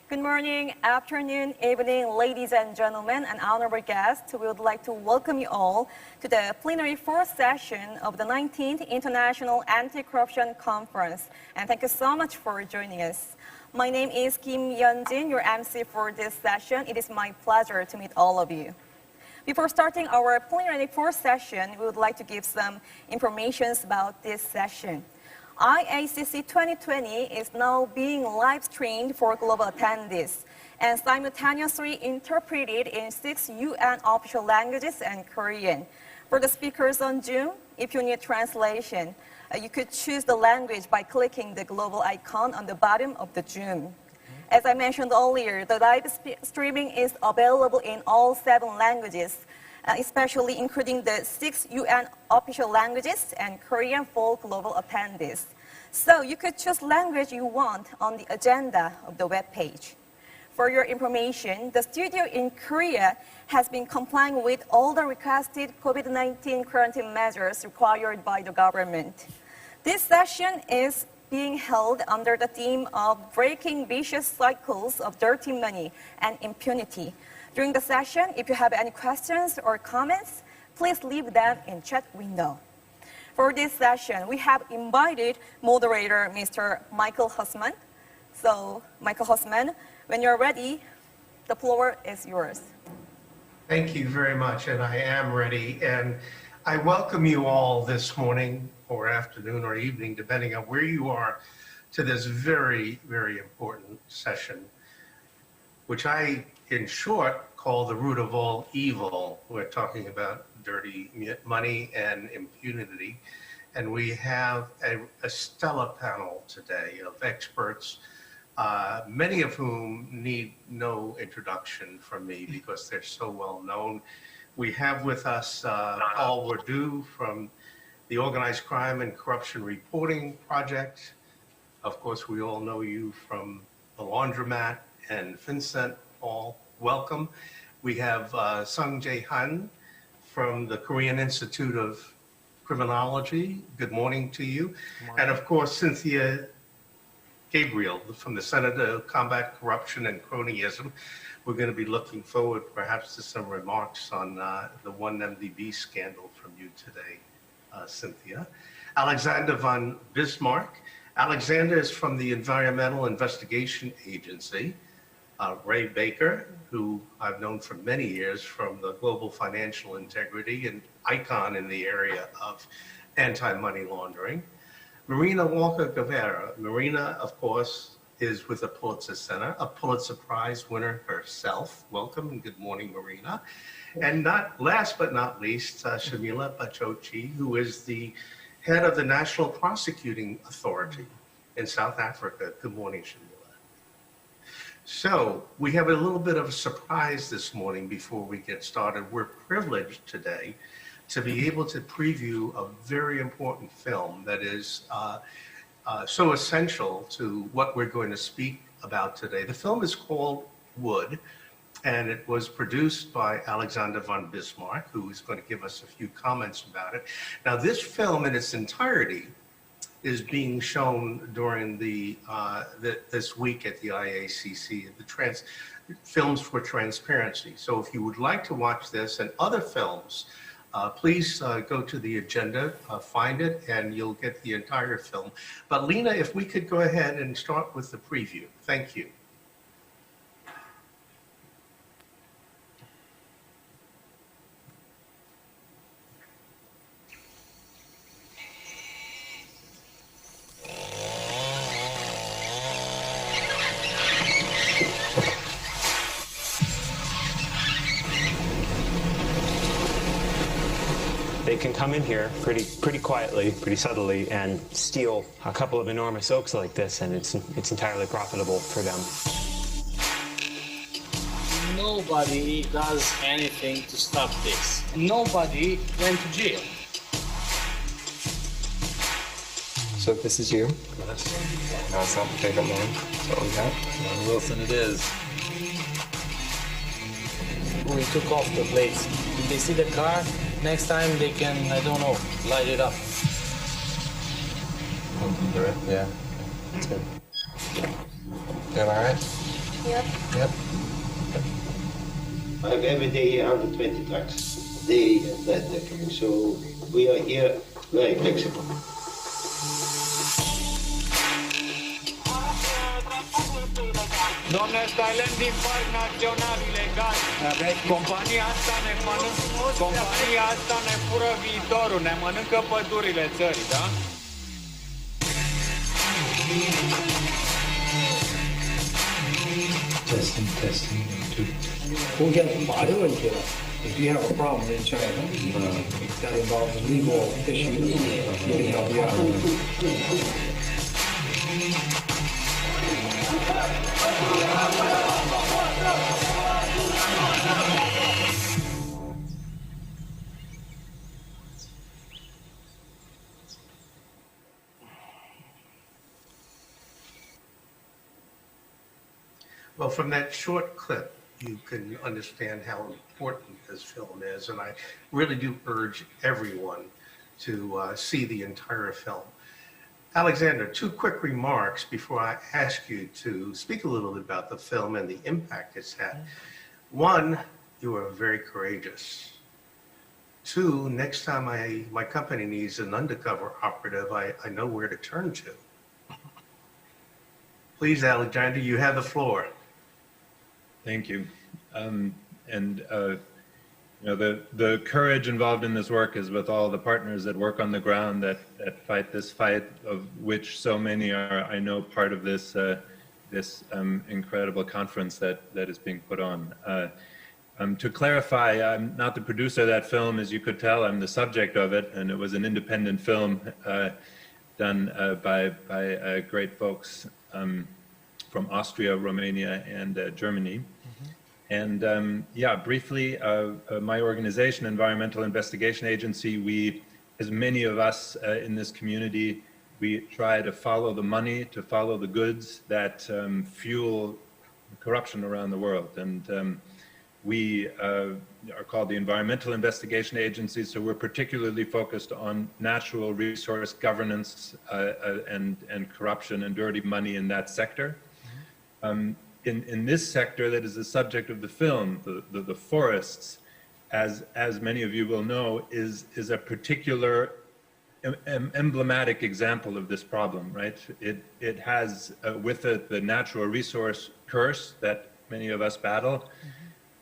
Good morning, afternoon, evening, ladies and gentlemen, and honorable guests. We would like to welcome you all to the plenary fourth session of the 19th International Anti-Corruption Conference. And thank you so much for joining us. My name is Kim Yeonjin, your MC for this session. It is my pleasure to meet all of you. Before starting our plenary fourth session, we would like to give some information about this session. IACC 2020 is now being live streamed for global attendees and simultaneously interpreted in 6 UN official languages and Korean. For the speakers on Zoom, if you need translation, you could choose the language by clicking the global icon on the bottom of the Zoom. As I mentioned earlier, the live streaming is available in all 7 languages, especially including the 6 UN official languages and Korean for global attendees. So you could choose language you want on the agenda of the webpage. For your information, the studio in Korea has been complying with all the requested COVID-19 quarantine measures required by the government. This session is being held under the theme of breaking vicious cycles of dirty money and impunity. During the session, if you have any questions or comments, please leave them in chat window. For this session, we have invited moderator Mr. Michael Hussman. So, Michael Hussman, when you're ready, the floor is yours. Thank you very much, and I am ready. And I welcome you all this morning or afternoon or evening, depending on where you are, to this very, very important session, which I, in short, call the root of all evil. We're talking about dirty money and impunity. And we have a stellar panel today of experts, many of whom need no introduction from me because they're so well known. We have with us Paul Wardu from the Organized Crime and Corruption Reporting Project. Of course, we all know you from the Laundromat and FinCENT. Paul, welcome. We have Sung Jae Han from the Korean Institute of Criminology. Good morning to you. And of course, Cynthia Gabriel from the Center to Combat Corruption and Cronyism. We're going to be looking forward perhaps to some remarks on the 1MDB scandal from you today, Cynthia. Alexander von Bismarck. Alexander is from the Environmental Investigation Agency. Ray Baker, who I've known for many years from the Global Financial Integrity, an icon in the area of anti-money laundering. Marina Walker-Guevara. Marina, of course, is with the Pulitzer Center, a Pulitzer Prize winner herself. Welcome and good morning, Marina. And last but not least, Shamila Bachochi, who is the head of the National Prosecuting Authority in South Africa. Good morning, Shamila. So we have a little bit of a surprise this morning before we get started. We're privileged today to be able to preview a very important film that is so essential to what we're going to speak about today. The film is called Wood, and it was produced by Alexander von Bismarck, who is going to give us a few comments about it. Now, this film in its entirety is being shown during this week at the IACC, the Films for Transparency. So if you would like to watch this and other films, please go to the agenda, find it, and you'll get the entire film. But Lena, if we could go ahead and start with the preview. Thank you. They can come in here pretty quietly, pretty subtly, and steal a couple of enormous oaks like this, and it's entirely profitable for them. Nobody does anything to stop this. Nobody went to jail. So this is you? Yes. No, it's not the pickup line. That's what we got. Wilson it is. We took off the plates. If they see the car, next time they can, I don't know, light it up. Do it? Yeah. That's good. Doing all right? Yep. Yep. I have every day here 120 trucks, day and night coming. So we are here very flexible. Domnule, Thailand din parc național ilegal. Compania asta ne fură viitorul, ne mănâncă pădurile țării, da? Testing. If you have a problem in China that involves legal issues, we can help you out. Well, from that short clip, you can understand how important this film is, and I really do urge everyone to see the entire film. Alexander, 2 quick remarks before I ask you to speak a little bit about the film and the impact it's had. 1, you are very courageous. 2, next time my company needs an undercover operative, I know where to turn to. Please, Alexander, you have the floor. Thank you. You know, the courage involved in this work is with all the partners that work on the ground that fight this fight, of which so many are, I know, part of this incredible conference that is being put on. To clarify, I'm not the producer of that film, as you could tell. I'm the subject of it, and it was an independent film done by great folks from Austria, Romania, and Germany. And yeah, briefly, my organization, Environmental Investigation Agency, we, as many of us in this community, we try to follow the money, to follow the goods that fuel corruption around the world. And we are called the Environmental Investigation Agency, so we're particularly focused on natural resource governance and corruption and dirty money in that sector. In this sector that is the subject of the film, the forests, as many of you will know, is a particular emblematic example of this problem, right? It has with it the natural resource curse that many of us battle.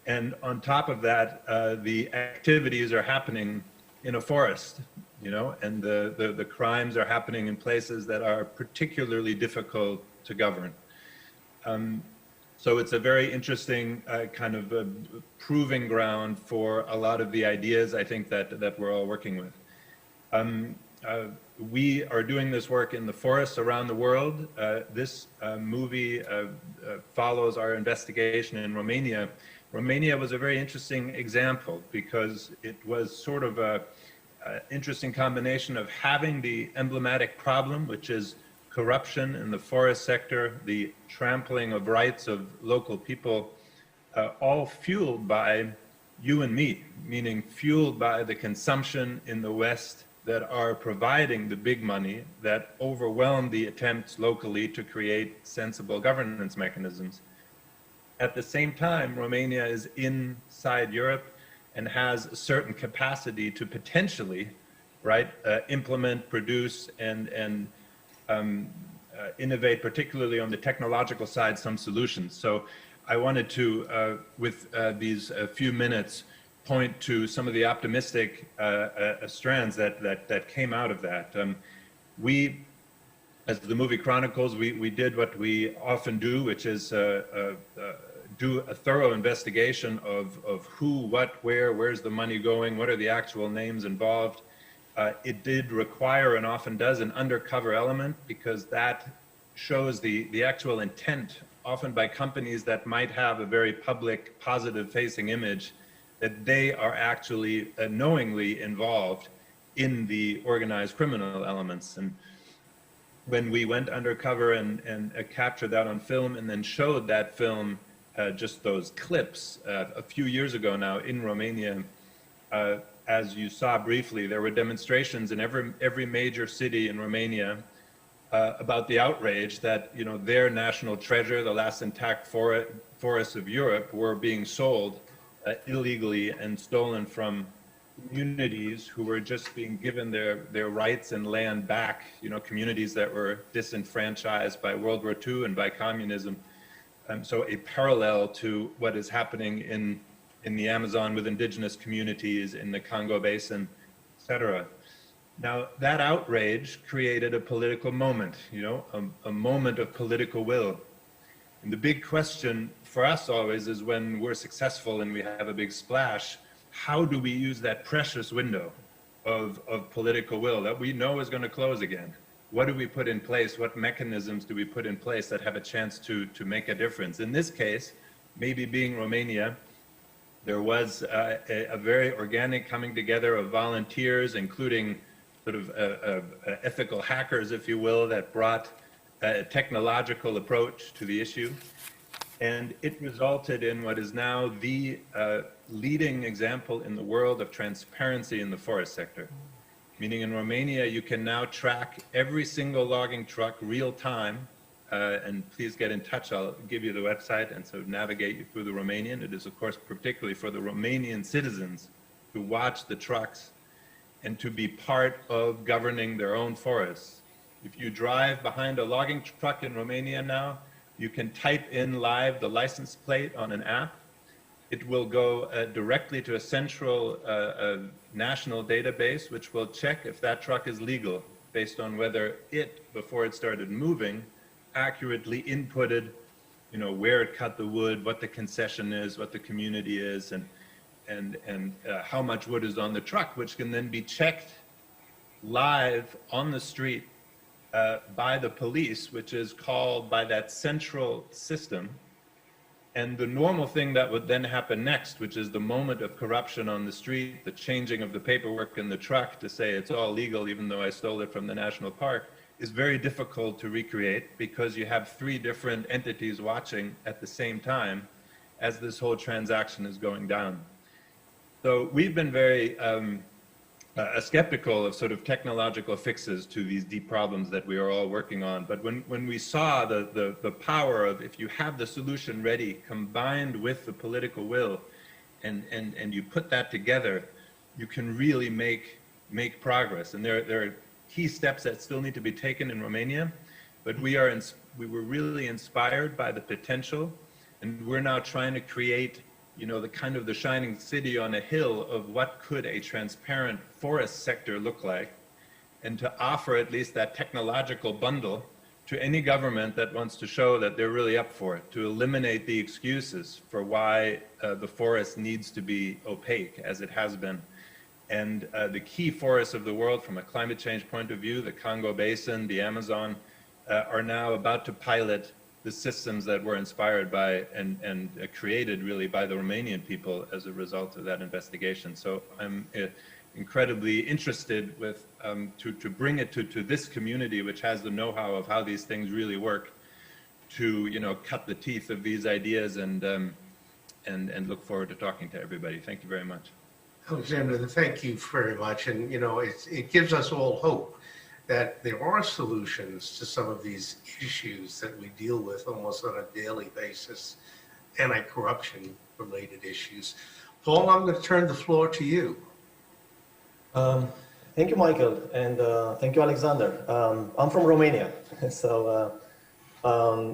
And on top of that, the activities are happening in a forest, you know, and the crimes are happening in places that are particularly difficult to govern. So it's a very interesting kind of proving ground for a lot of the ideas, I think, that we're all working with. We are doing this work in the forests around the world. This movie follows our investigation in Romania. Romania was a very interesting example because it was sort of an interesting combination of having the emblematic problem, which is corruption in the forest sector, the trampling of rights of local people, all fueled by you and me, meaning fueled by the consumption in the West that are providing the big money that overwhelm the attempts locally to create sensible governance mechanisms. At the same time, Romania is inside Europe and has a certain capacity to potentially, right, implement, produce, and innovate, particularly on the technological side, some solutions. So I wanted to, with these few minutes, point to some of the optimistic strands that came out of that. We, as the movie chronicles, we did what we often do, which is do a thorough investigation of who, what, where's the money going, what are the actual names involved. It did require, and often does, an undercover element, because that shows the actual intent, often by companies that might have a very public, positive-facing image, that they are actually knowingly involved in the organized criminal elements. And when we went undercover and captured that on film and then showed that film, just those clips, a few years ago now in Romania, as you saw briefly, there were demonstrations in every major city in Romania about the outrage that, you know, their national treasure, the last intact forests of Europe, were being sold illegally and stolen from communities who were just being given their rights and land back, you know, communities that were disenfranchised by World War II and by communism. So a parallel to what is happening in the Amazon with indigenous communities, in the Congo Basin, etc. Now, that outrage created a political moment, you know, a moment of political will. And the big question for us always is, when we're successful and we have a big splash, how do we use that precious window of political will that we know is going to close again? What do we put in place? What mechanisms do we put in place that have a chance to make a difference? In this case, maybe being Romania, there was a very organic coming together of volunteers, including sort of ethical hackers, if you will, that brought a technological approach to the issue. And it resulted in what is now the leading example in the world of transparency in the forest sector. Meaning in Romania, you can now track every single logging truck real time. And please get in touch. I'll give you the website and so navigate you through the Romanian. It is, of course, particularly for the Romanian citizens to watch the trucks and to be part of governing their own forests. If you drive behind a logging truck in Romania now, you can type in live the license plate on an app. It will go directly to a central national database, which will check if that truck is legal based on whether it, before it started moving, accurately inputted, you know, where it cut the wood, what the concession is, what the community is, and how much wood is on the truck, which can then be checked live on the street by the police, which is called by that central system. And the normal thing that would then happen next, which is the moment of corruption on the street, the changing of the paperwork in the truck to say it's all legal even though I stole it from the national park, is very difficult to recreate because you have three different entities watching at the same time as this whole transaction is going down. So we've been very skeptical of sort of technological fixes to these deep problems that we are all working on. But when we saw the power of, if you have the solution ready, combined with the political will, and you put that together, you can really make progress. And there are key steps that still need to be taken in Romania, but we were really inspired by the potential, and we're now trying to create, you know, the kind of the shining city on a hill of what could a transparent forest sector look like, and to offer at least that technological bundle to any government that wants to show that they're really up for it, to eliminate the excuses for why the forest needs to be opaque as it has been. And the key forests of the world from a climate change point of view, the Congo Basin, the Amazon, are now about to pilot the systems that were inspired by and created really by the Romanian people as a result of that investigation. So I'm incredibly interested with to bring it to this community, which has the know-how of how these things really work, to, you know, cut the teeth of these ideas and look forward to talking to everybody. Thank you very much. Alexander, thank you very much. And, you know, it gives us all hope that there are solutions to some of these issues that we deal with almost on a daily basis, anti-corruption related issues. Paul, I'm going to turn the floor to you. Thank you, Michael, and thank you, Alexander. I'm from Romania, so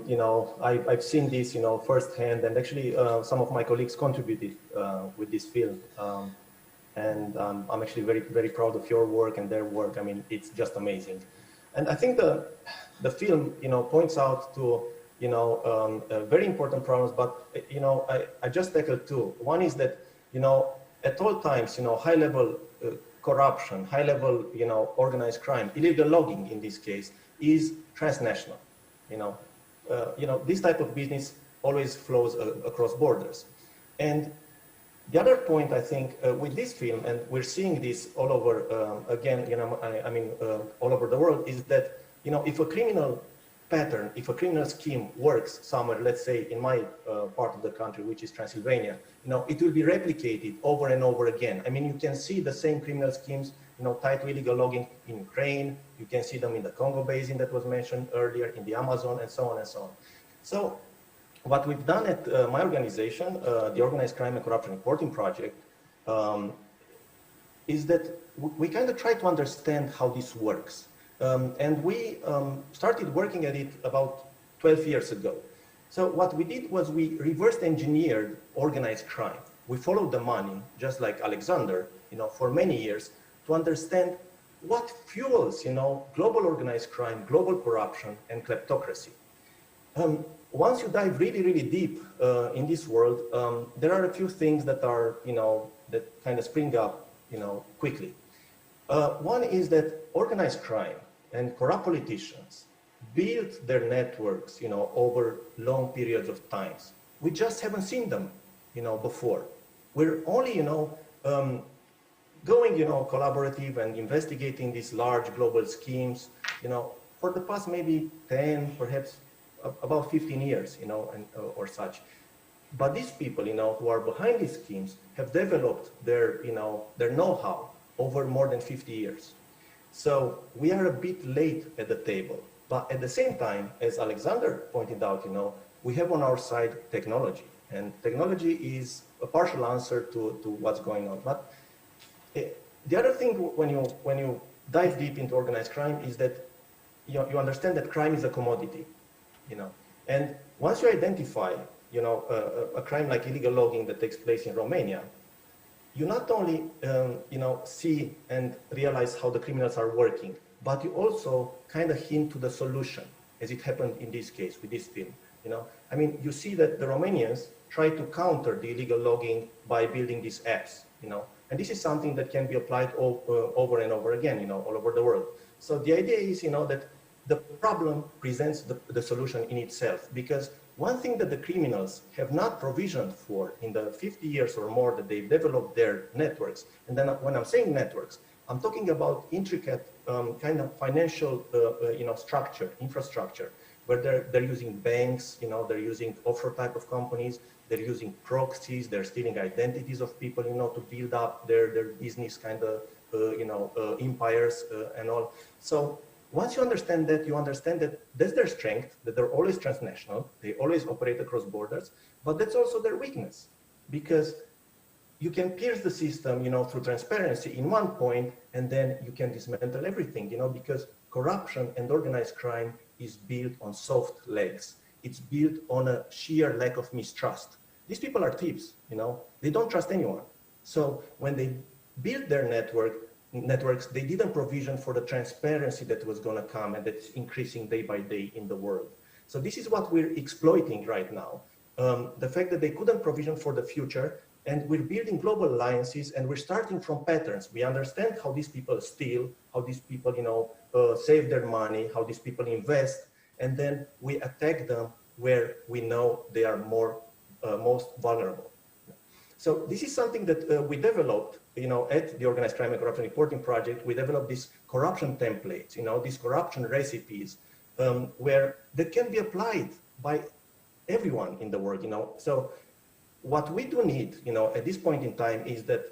you know, I've seen this, you know, firsthand, and actually some of my colleagues contributed with this film. And I'm actually very, very proud of your work and their work. I mean, it's just amazing. And I think the film, you know, points out to, you know, very important problems, but, you know, I just tackled two. One is that, you know, at all times, you know, high-level corruption, high-level, you know, organized crime, illegal logging in this case, is transnational. You know, this type of business always flows across borders. And the other point, I think, with this film, and we're seeing this all over, again, you know, I mean, all over the world, is that, you know, if a criminal pattern, if a criminal scheme works somewhere, let's say in my part of the country, which is Transylvania, it will be replicated over and over again. I mean, you can see the same criminal schemes, tied to illegal logging in Ukraine. You can see them in the Congo Basin that was mentioned earlier, in the Amazon, and so on and so on. So what we've done at my organization, the Organized Crime and Corruption Reporting Project, is that we kind of try to understand how this works. And we started working at it about 12 years ago. So what we did was we reverse engineered organized crime. We followed the money, just like Alexander, for many years, to understand what fuels, global organized crime, global corruption, and kleptocracy. Once you dive really, really deep in this world, there are a few things that are, that kind of spring up, quickly. One is that organized crime and corrupt politicians built their networks, over long periods of times. We just haven't seen them, before. We're only, going, collaborative and investigating these large global schemes, for the past maybe 10, perhaps about 15 years, or such. But these people, who are behind these schemes have developed their, their know-how over more than 50 years. So we are a bit late at the table. But at the same time, as Alexander pointed out, we have on our side technology. And technology is a partial answer to what's going on. But the other thing when you dive deep into organized crime is that you understand that crime is a commodity, and once you identify, a crime like illegal logging that takes place in Romania, you not only, see and realize how the criminals are working, but you also kind of hint to the solution, as it happened in this case with this film. I mean, you see that the Romanians try to counter the illegal logging by building these apps, and this is something that can be applied over and over again, all over the world. So the idea is, that the problem presents the solution in itself, because one thing that the criminals have not provisioned for in the 50 years or more that they've developed their networks, and then when I'm saying networks, I'm talking about intricate kind of financial, structure, infrastructure, where they're using banks, they're using offshore type of companies, they're using proxies, they're stealing identities of people, to build up their business kind of, empires and all. So once you understand that, you understand that that's their strength, that they're always transnational, they always operate across borders, but that's also their weakness, because you can pierce the system, through transparency in one point, and then you can dismantle everything, because corruption and organized crime is built on soft legs. It's built on a sheer lack of mistrust. These people are thieves, they don't trust anyone. So when they built their networks, they didn't provision for the transparency that was going to come and that's increasing day by day in the world. So this is what we're exploiting right now. The fact that they couldn't provision for the future, and we're building global alliances, and we're starting from patterns. We understand how these people steal, how these people, save their money, how these people invest, and then we attack them where we know they are most vulnerable. So this is something that we developed, at the Organized Crime and Corruption Reporting Project. We developed these corruption templates, these corruption recipes, where that can be applied by everyone in the world, So what we do need, at this point in time is that,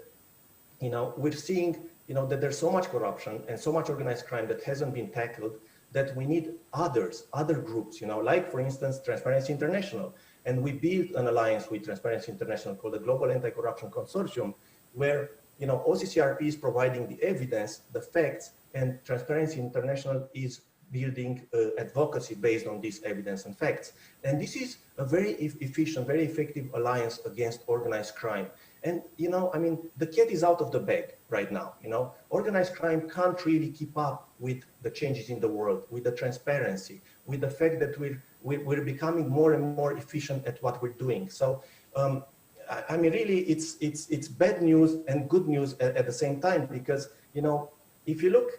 we're seeing, that there's so much corruption and so much organized crime that hasn't been tackled, that we need other groups, like, for instance, Transparency International. And we built an alliance with Transparency International called the Global Anti-Corruption Consortium, where, OCCRP is providing the evidence, the facts, and Transparency International is building advocacy based on this evidence and facts. And this is a very efficient, very effective alliance against organized crime. And, the cat is out of the bag right now, Organized crime can't really keep up with the changes in the world, with the transparency, with the fact that we're becoming more and more efficient at what we're doing. So, really, it's bad news and good news at the same time, because, if you look,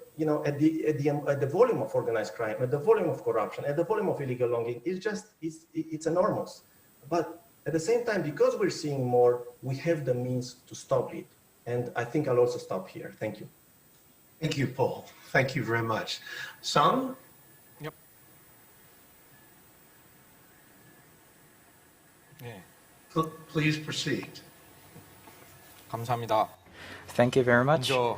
at the volume of organized crime, at the volume of corruption, at the volume of illegal logging, it's enormous. But at the same time, because we're seeing more, we have the means to stop it. And I think I'll also stop here. Thank you. Thank you, Paul. Thank you very much. Sung? Yep. Please proceed. 감사합니다. Thank you very much. 먼저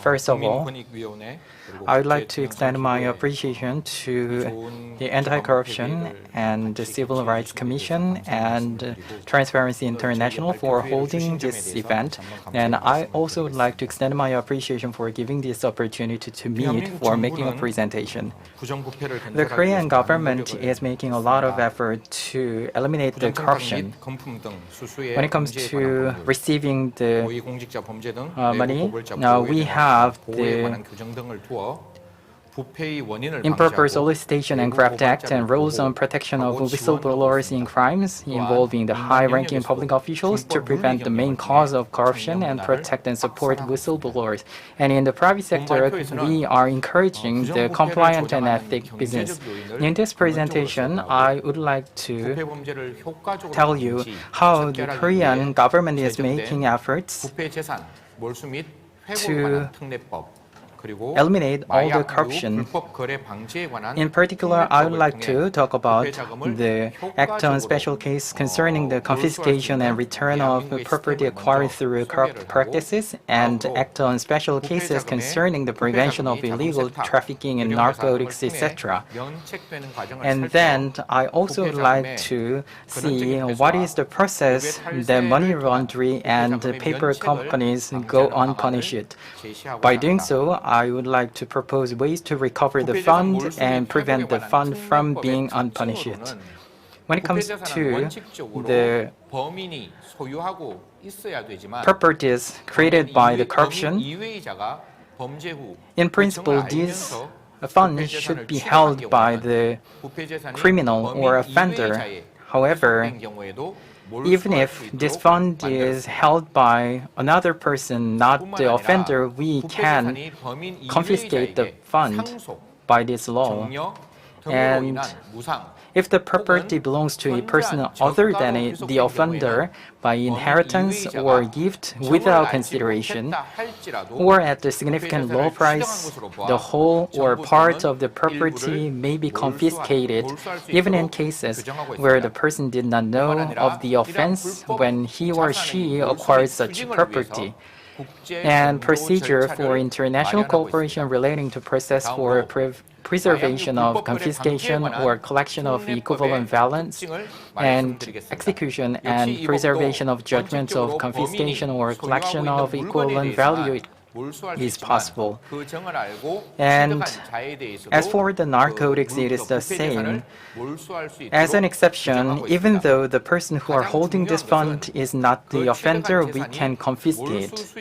First of all, 국민권익위원회 I would like to extend my appreciation to the Anti-Corruption and the Civil Rights Commission and Transparency International for holding this event. And I also would like to extend my appreciation for giving this opportunity to me for making a presentation. The Korean government is making a lot of effort to eliminate the corruption. When it comes to receiving the money, we have the Improper Solicitation and Graft Act and rules on protection of whistleblowers in crimes involving the high-ranking public officials to prevent the main cause of corruption and protect and support whistleblowers. And in the private sector, we are encouraging the compliant and ethical business. In this presentation, I would like to tell you how the Korean government is making efforts to eliminate all the corruption. In particular, I would like to talk about the Act on Special Case concerning the confiscation and return of property acquired through corrupt practices, and Act on Special Cases concerning the prevention of illegal trafficking in narcotics, etc. And then I also would like to see what is the process that money laundering and paper companies go unpunished. By doing so, I would like to propose ways to recover the fund and prevent the fund from being unpunished. When it comes to the properties created by the corruption, in principle, these funds should be held by the criminal or offender. However, even if this fund is held by another person, not the offender, we can confiscate the fund by this law. And if the property belongs to a person other than the offender by inheritance or gift without consideration, or at a significant low price, the whole or part of the property may be confiscated, even in cases where the person did not know of the offense when he or she acquired such property. And procedure for international cooperation relating to process for preservation of confiscation or collection of equivalent valence and execution and preservation of judgments of confiscation or collection of equivalent value is possible. And as for the narcotics, it is the same. As an exception, even though the person who are holding this fund is not the offender, we can confiscate.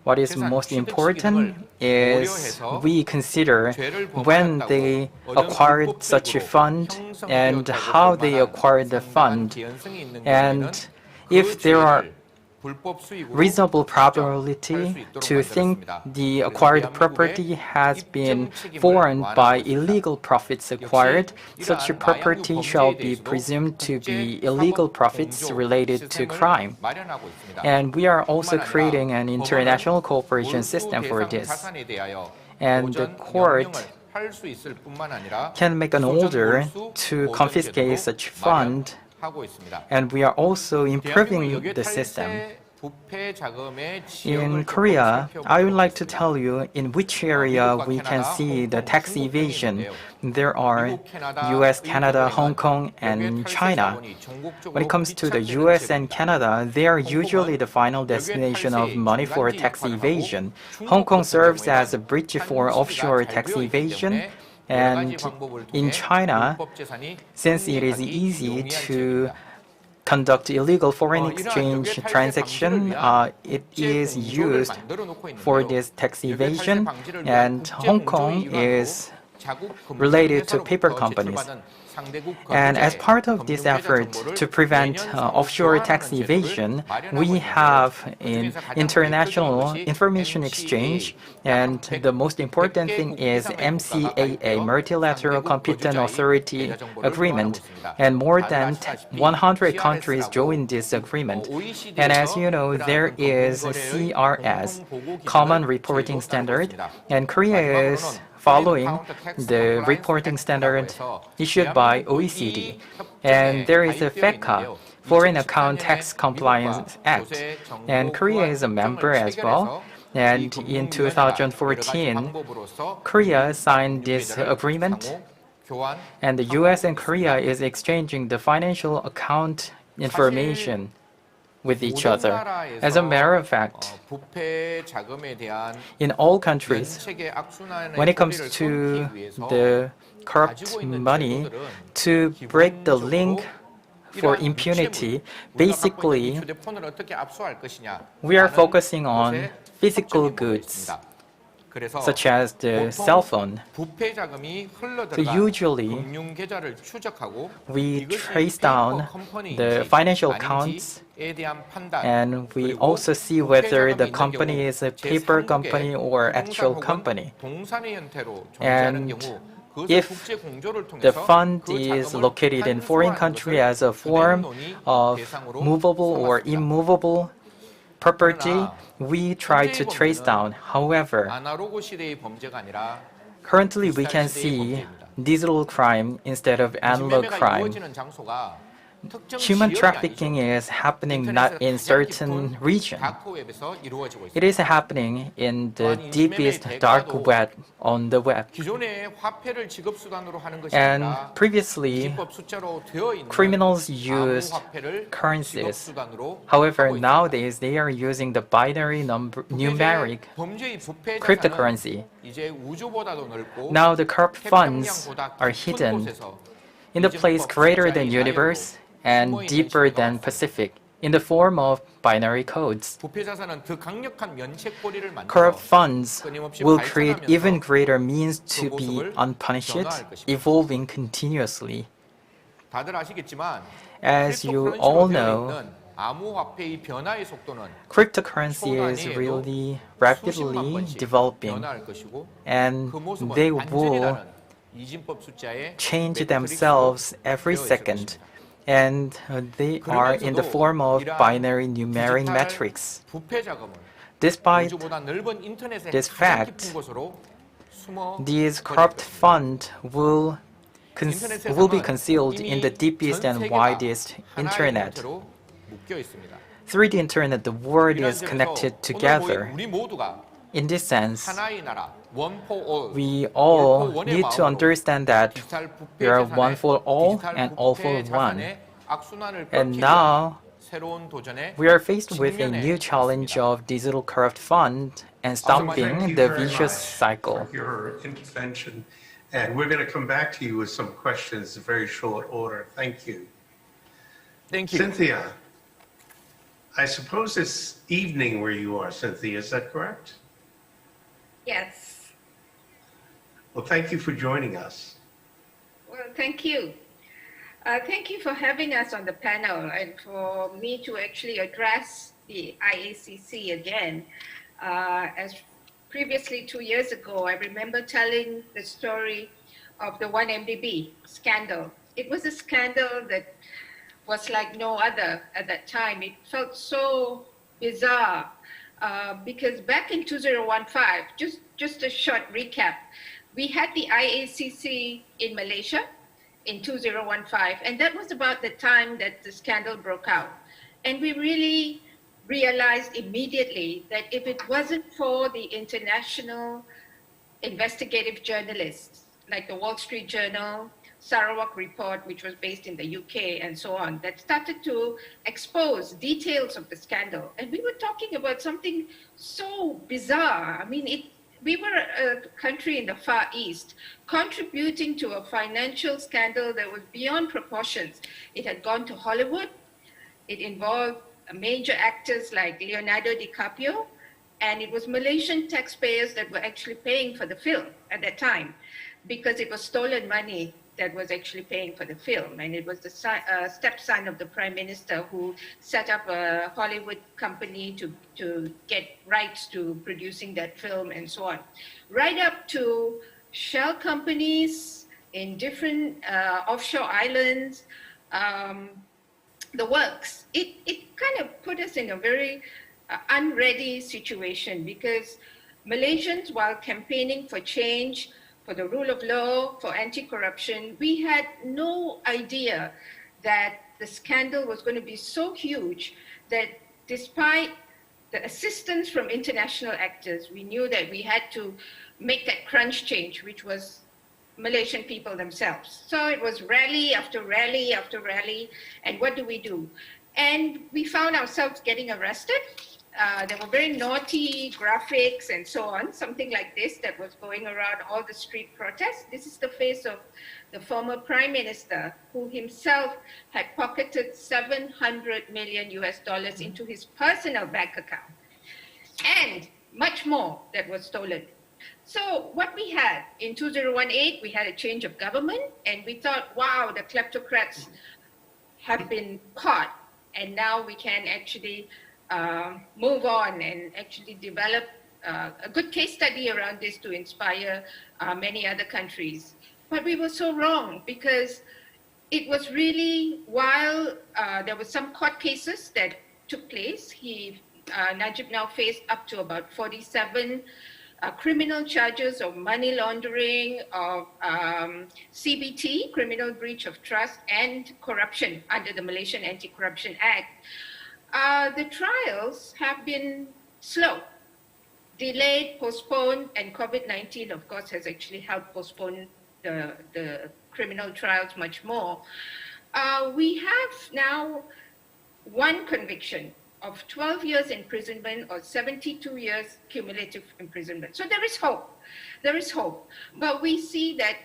What is most important is we consider when they acquired such a fund and how they acquired the fund. And if there are reasonable probability to think the acquired property has been formed by illegal profits acquired, such a property shall be presumed to be illegal profits related to crime. And we are also creating an international cooperation system for this. And the court can make an order to confiscate such fund. And we are also improving the system. In Korea, I would like to tell you in which area we can see the tax evasion. There are US, Canada, Hong Kong, and China. When it comes to the US and Canada, they are usually the final destination of money for tax evasion. Hong Kong serves as a bridge for offshore tax evasion. And in China, since it is easy to conduct illegal foreign exchange transaction, it is used for this tax evasion, and Hong Kong is related to paper companies. And as part of this effort to prevent offshore tax evasion, we have an international information exchange, and the most important thing is MCAA, Multilateral Competent Authority Agreement, and more than 100 countries joined this agreement. And as you know, there is CRS, Common Reporting Standard, and Korea is following the reporting standard issued by OECD. And there is a FECA, Foreign Account Tax Compliance Act. And Korea is a member as well. And in 2014, Korea signed this agreement. And the US and Korea is exchanging the financial account information with each other. As a matter of fact, in all countries, when it comes to the corrupt money, to break the link for impunity, basically, we are focusing on physical goods, such as the cell phone. So usually, we trace down the financial accounts, and we also see whether the company is a paper company or actual company. And if the fund is located in foreign country as a form of movable or immovable property, we try to trace down. However, currently we can see digital crime instead of analog crime. Human trafficking is happening not in certain region. It is happening in the deepest dark web on the web. And previously, criminals used currencies. However, nowadays they are using the binary numeric cryptocurrency. Now the corrupt funds are hidden in the place greater than universe and deeper than Pacific, in the form of binary codes. Corrupt funds will create even greater means to be unpunished, evolving continuously. As you all know, cryptocurrency is really rapidly developing, and they will change themselves every second. And they are in the form of binary numeric metrics. Despite this fact, these corrupt funds will be concealed in the deepest and widest internet. Through the internet, the world is connected together. In this sense, we all need to understand that we are one for all and all for one. And now, we are faced with a new challenge of digital corrupt fund and stopping the vicious cycle. Your intervention, and we're going to come back to you with some questions in very short order. Thank you. Thank you. Cynthia, I suppose it's evening where you are, Cynthia, is that correct? Yes. Well, thank you for joining us. Well, thank you. Thank you for having us on the panel and for me to actually address the IACC again. As previously 2 years ago, I remember telling the story of the 1MDB scandal. It was a scandal that was like no other at that time. It felt so bizarre. Because back in 2015, just a short recap, we had the IACC in Malaysia in 2015, and that was about the time that the scandal broke out. And we really realized immediately that if it wasn't for the international investigative journalists, like the Wall Street Journal, Sarawak Report, which was based in the UK, and so on, that started to expose details of the scandal. And we were talking about something so bizarre. I mean, we were a country in the Far East contributing to a financial scandal that was beyond proportions. It had gone to Hollywood. It involved major actors like Leonardo DiCaprio, and it was Malaysian taxpayers that were actually paying for the film at that time, because it was stolen money that was actually paying for the film. And it was the stepson of the Prime Minister who set up a Hollywood company to get rights to producing that film and so on. Right up to shell companies in different offshore islands, the works. It kind of put us in a very unready situation, because Malaysians, while campaigning for change, for the rule of law, for anti-corruption, we had no idea that the scandal was going to be so huge that despite the assistance from international actors, we knew that we had to make that crunch change, which was Malaysian people themselves. So it was rally after rally after rally, and what do? And we found ourselves getting arrested. There were very naughty graphics and so on, something like this that was going around all the street protests. This is the face of the former prime minister, who himself had pocketed $700 million into his personal bank account, and much more that was stolen. So what we had in 2018, we had a change of government, and we thought, wow, the kleptocrats have been caught, and now we can actually move on and actually develop a good case study around this to inspire many other countries. But we were so wrong, because it was really while there were some court cases that took place. Najib now faced up to about 47 criminal charges of money laundering, of CBT, criminal breach of trust, and corruption under the Malaysian Anti-Corruption Act. The trials have been slow, delayed, postponed, and COVID-19, of course, has actually helped postpone the criminal trials much more. We have now one conviction of 12 years imprisonment or 72 years cumulative imprisonment. So there is hope. There is hope. But we see that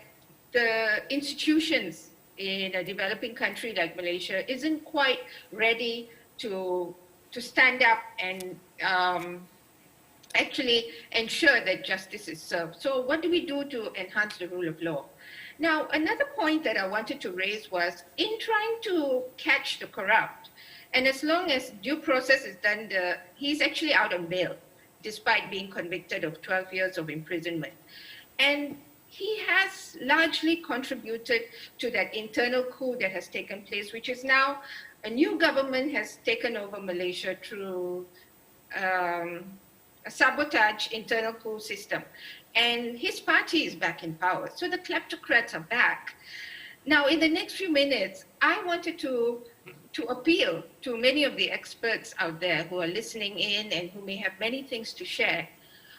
the institutions in a developing country like Malaysia isn't quite ready to stand up and actually ensure that justice is served. So what do we do to enhance the rule of law? Now, another point that I wanted to raise was, in trying to catch the corrupt, and as long as due process is done, he's actually out on bail, despite being convicted of 12 years of imprisonment. And he has largely contributed to that internal coup that has taken place, which is now a new government has taken over Malaysia through a sabotage internal coup system. And his party is back in power. So the kleptocrats are back. Now, in the next few minutes, I wanted to appeal to many of the experts out there who are listening in and who may have many things to share.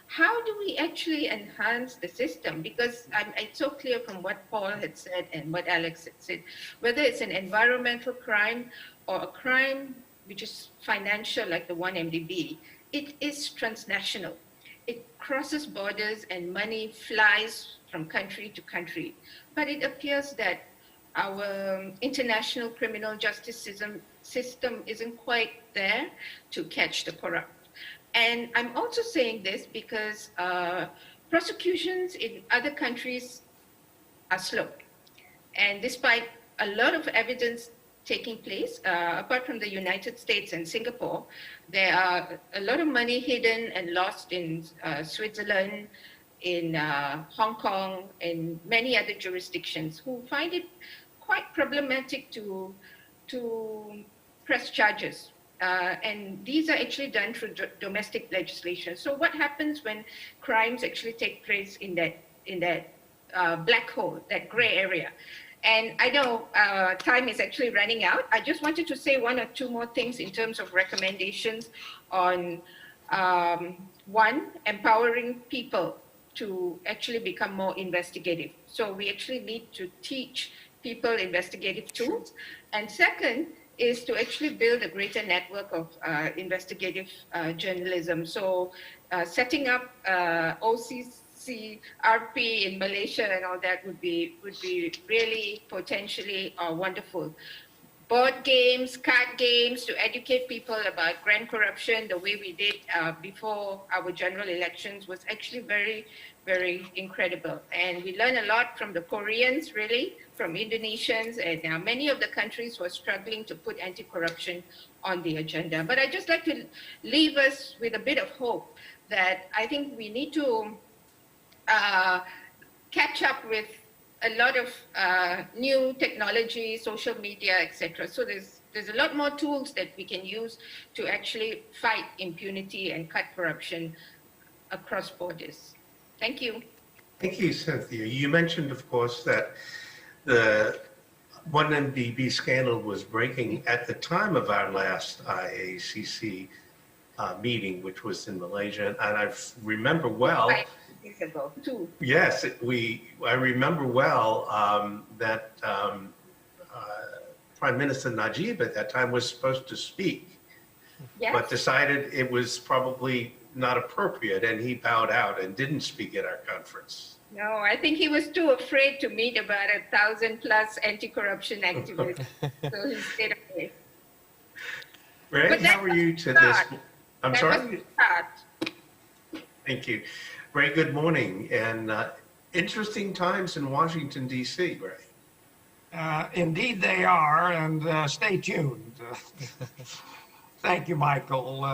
How do we actually enhance the system? Because it's so clear from what Paul had said and what Alex had said, whether it's an environmental crime or a crime which is financial like the 1MDB, it is transnational. It crosses borders and money flies from country to country. But it appears that our international criminal justice system isn't quite there to catch the corrupt. And I'm also saying this because prosecutions in other countries are slow. And despite a lot of evidence taking place, apart from the United States and Singapore, there are a lot of money hidden and lost in Switzerland, in Hong Kong, and many other jurisdictions who find it quite problematic to press charges. And these are actually done through domestic legislation. So what happens when crimes actually take place in that black hole, that gray area? And I know time is actually running out. I just wanted to say one or two more things in terms of recommendations on, one, empowering people to actually become more investigative. So we actually need to teach people investigative tools. And second is to actually build a greater network of investigative journalism. So setting up OCCRP in Malaysia and all that would be really potentially wonderful. Board games, card games to educate people about grand corruption, the way we did before our general elections was actually very, very incredible. And we learned a lot from the Koreans, really, from Indonesians, and many of the countries were struggling to put anti-corruption on the agenda. But I'd just like to leave us with a bit of hope that I think we need to catch up with a lot of new technology, social media, etc. So there's a lot more tools that we can use to actually fight impunity and cut corruption across borders. Thank you. Thank you, Cynthia. You mentioned, of course, that the one MBB scandal was breaking at the time of our last IACC meeting, which was in Malaysia, and I remember well. 5 years ago, too. Yes, I remember well that Prime Minister Najib at that time was supposed to speak, Yes. but decided it was probably not appropriate, and he bowed out and didn't speak at our conference. No, I think he was too afraid to meet about 1,000+ anti-corruption activists, so he stayed away. Greg, But how are you to this? I'm That sorry? was the start. Thank you. Ray, good morning. And interesting times in Washington, D.C., Ray. Indeed they are, and stay tuned. Thank you, Michael.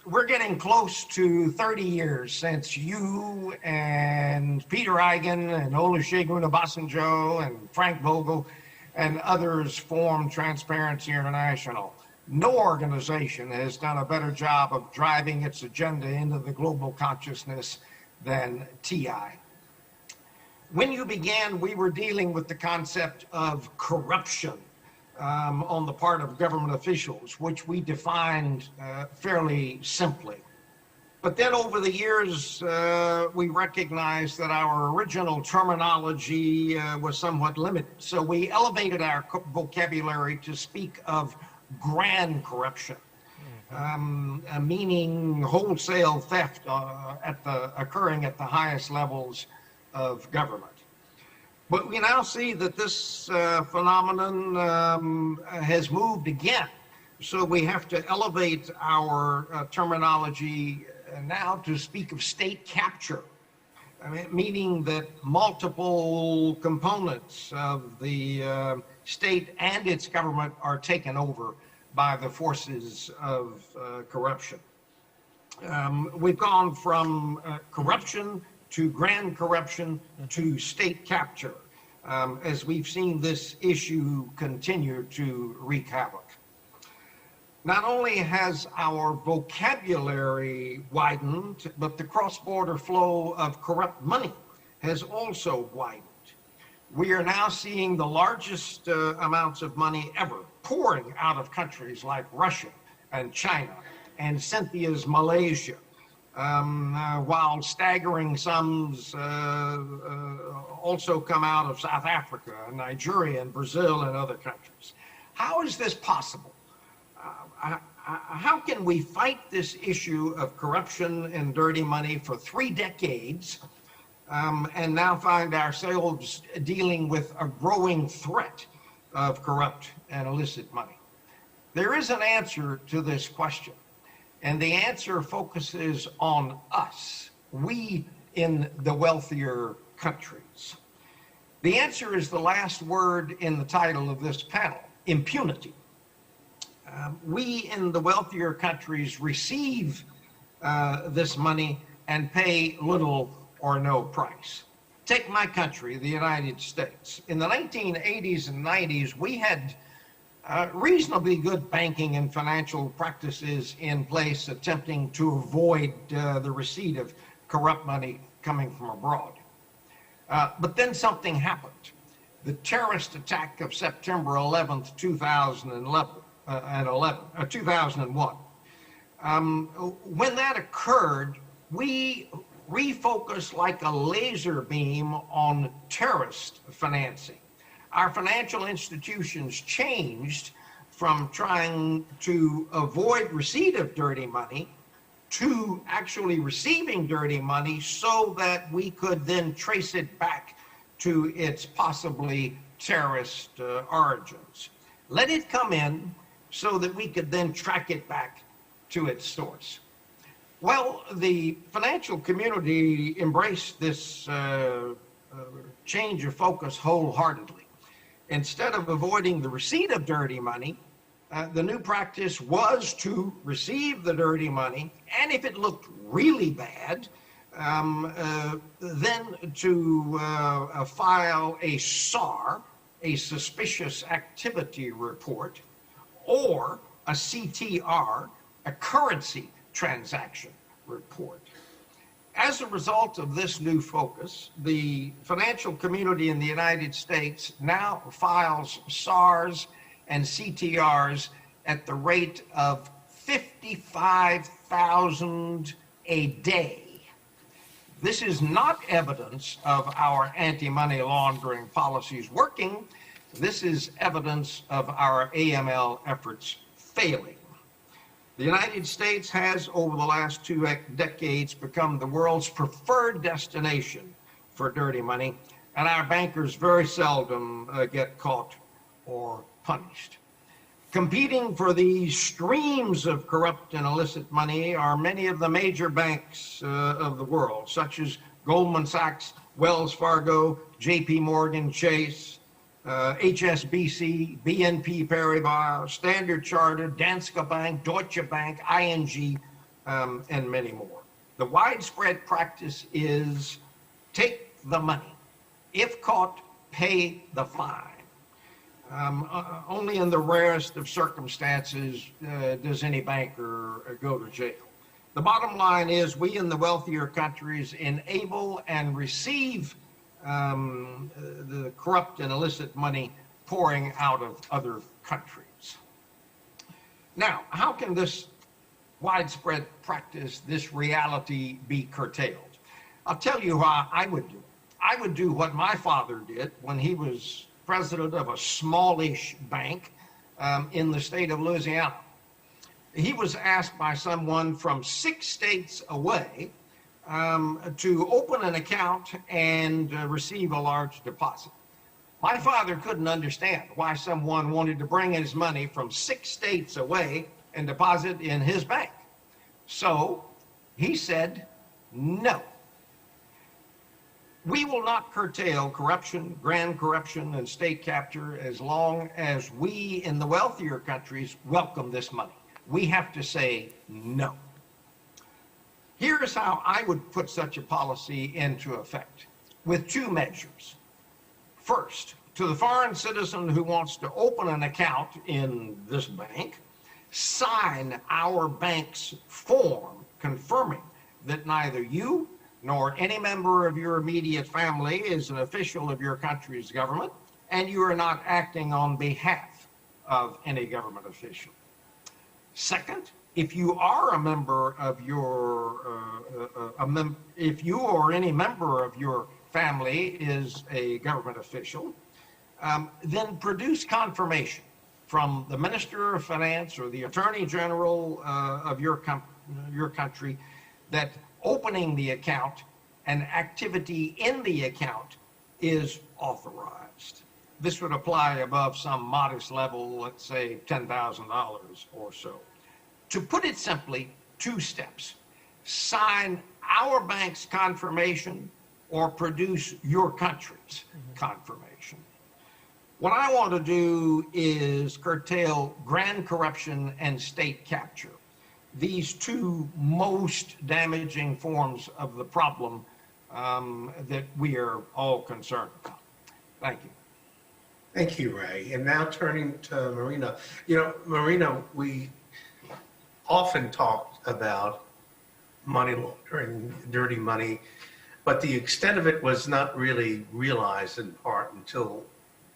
We're getting close to 30 years since you and Peter Eigen and Olusegun Obasanjo and Frank Vogel and others formed Transparency International. No organization has done a better job of driving its agenda into the global consciousness than TI. When you began, we were dealing with the concept of corruption on the part of government officials, which we defined fairly simply. But then over the years, we recognized that our original terminology was somewhat limited. So we elevated our vocabulary to speak of grand corruption, meaning wholesale theft occurring at the highest levels of government. But we now see that this phenomenon has moved again. So we have to elevate our terminology now to speak of state capture, meaning that multiple components of the state and its government are taken over by the forces of corruption. We've gone from corruption to grand corruption to state capture, as we've seen this issue continue to wreak havoc. Not only has our vocabulary widened, but the cross-border flow of corrupt money has also widened. We are now seeing the largest amounts of money ever pouring out of countries like Russia and China and Cynthia's Malaysia, while staggering sums also come out of South Africa, Nigeria, and Brazil and other countries. How is this possible? How can we fight this issue of corruption and dirty money for 3 decades and now find ourselves dealing with a growing threat of corrupt and illicit money? There is an answer to this question, and the answer focuses on us, we in the wealthier countries. The answer is the last word in the title of this panel, impunity. We in the wealthier countries receive this money and pay little or no price. Take my country, the United States. In the 1980s and 90s, we had reasonably good banking and financial practices in place attempting to avoid the receipt of corrupt money coming from abroad. But then something happened. The terrorist attack of September 11th, 2001. When that occurred, we refocused like a laser beam on terrorist financing. Our financial institutions changed from trying to avoid receipt of dirty money to actually receiving dirty money so that we could then trace it back to its possibly terrorist origins. Let it come in so that we could then track it back to its source. Well, the financial community embraced this change of focus wholeheartedly. Instead of avoiding the receipt of dirty money, the new practice was to receive the dirty money, and if it looked really bad, then to file a SAR, a suspicious activity report, or a CTR, a currency transaction report. As a result of this new focus, the financial community in the United States now files SARs and CTRs at the rate of 55,000 a day. This is not evidence of our anti-money laundering policies working. This is evidence of our AML efforts failing. The United States has, over the last 2 decades, become the world's preferred destination for dirty money, and our bankers very seldom get caught or punished. Competing for these streams of corrupt and illicit money are many of the major banks of the world, such as Goldman Sachs, Wells Fargo, JP Morgan Chase, HSBC, BNP Paribas, Standard Chartered, Danske Bank, Deutsche Bank, ING, and many more. The widespread practice is take the money. If caught, pay the fine. Only in the rarest of circumstances does any banker go to jail. The bottom line is we in the wealthier countries enable and receive the corrupt and illicit money pouring out of other countries. Now, how can this widespread practice, this reality, be curtailed? I'll tell you how I would do it. I would do what my father did when he was president of a smallish bank in the state of Louisiana. He was asked by someone from 6 states away to open an account and receive a large deposit. My father couldn't understand why someone wanted to bring his money from 6 states away and deposit in his bank. So he said, no. We will not curtail corruption, grand corruption, and state capture as long as we in the wealthier countries welcome this money. We have to say no. Here's how I would put such a policy into effect, with 2 measures. First, to the foreign citizen who wants to open an account in this bank, sign our bank's form confirming that neither you nor any member of your immediate family is an official of your country's government, and you are not acting on behalf of any government official. Second, if you are a member of your, if you or any member of your family is a government official, then produce confirmation from the Minister of Finance or the Attorney General of your country that opening the account and activity in the account is authorized. This would apply above some modest level, let's say $10,000 or so. To put it simply, 2 steps. Sign our bank's confirmation or produce your country's confirmation. What I want to do is curtail grand corruption and state capture, these 2 most damaging forms of the problem that we are all concerned about. Thank you. Thank you, Ray. And now turning to Marina. You know, Marina, we often talked about money laundering, dirty money, but the extent of it was not really realized in part until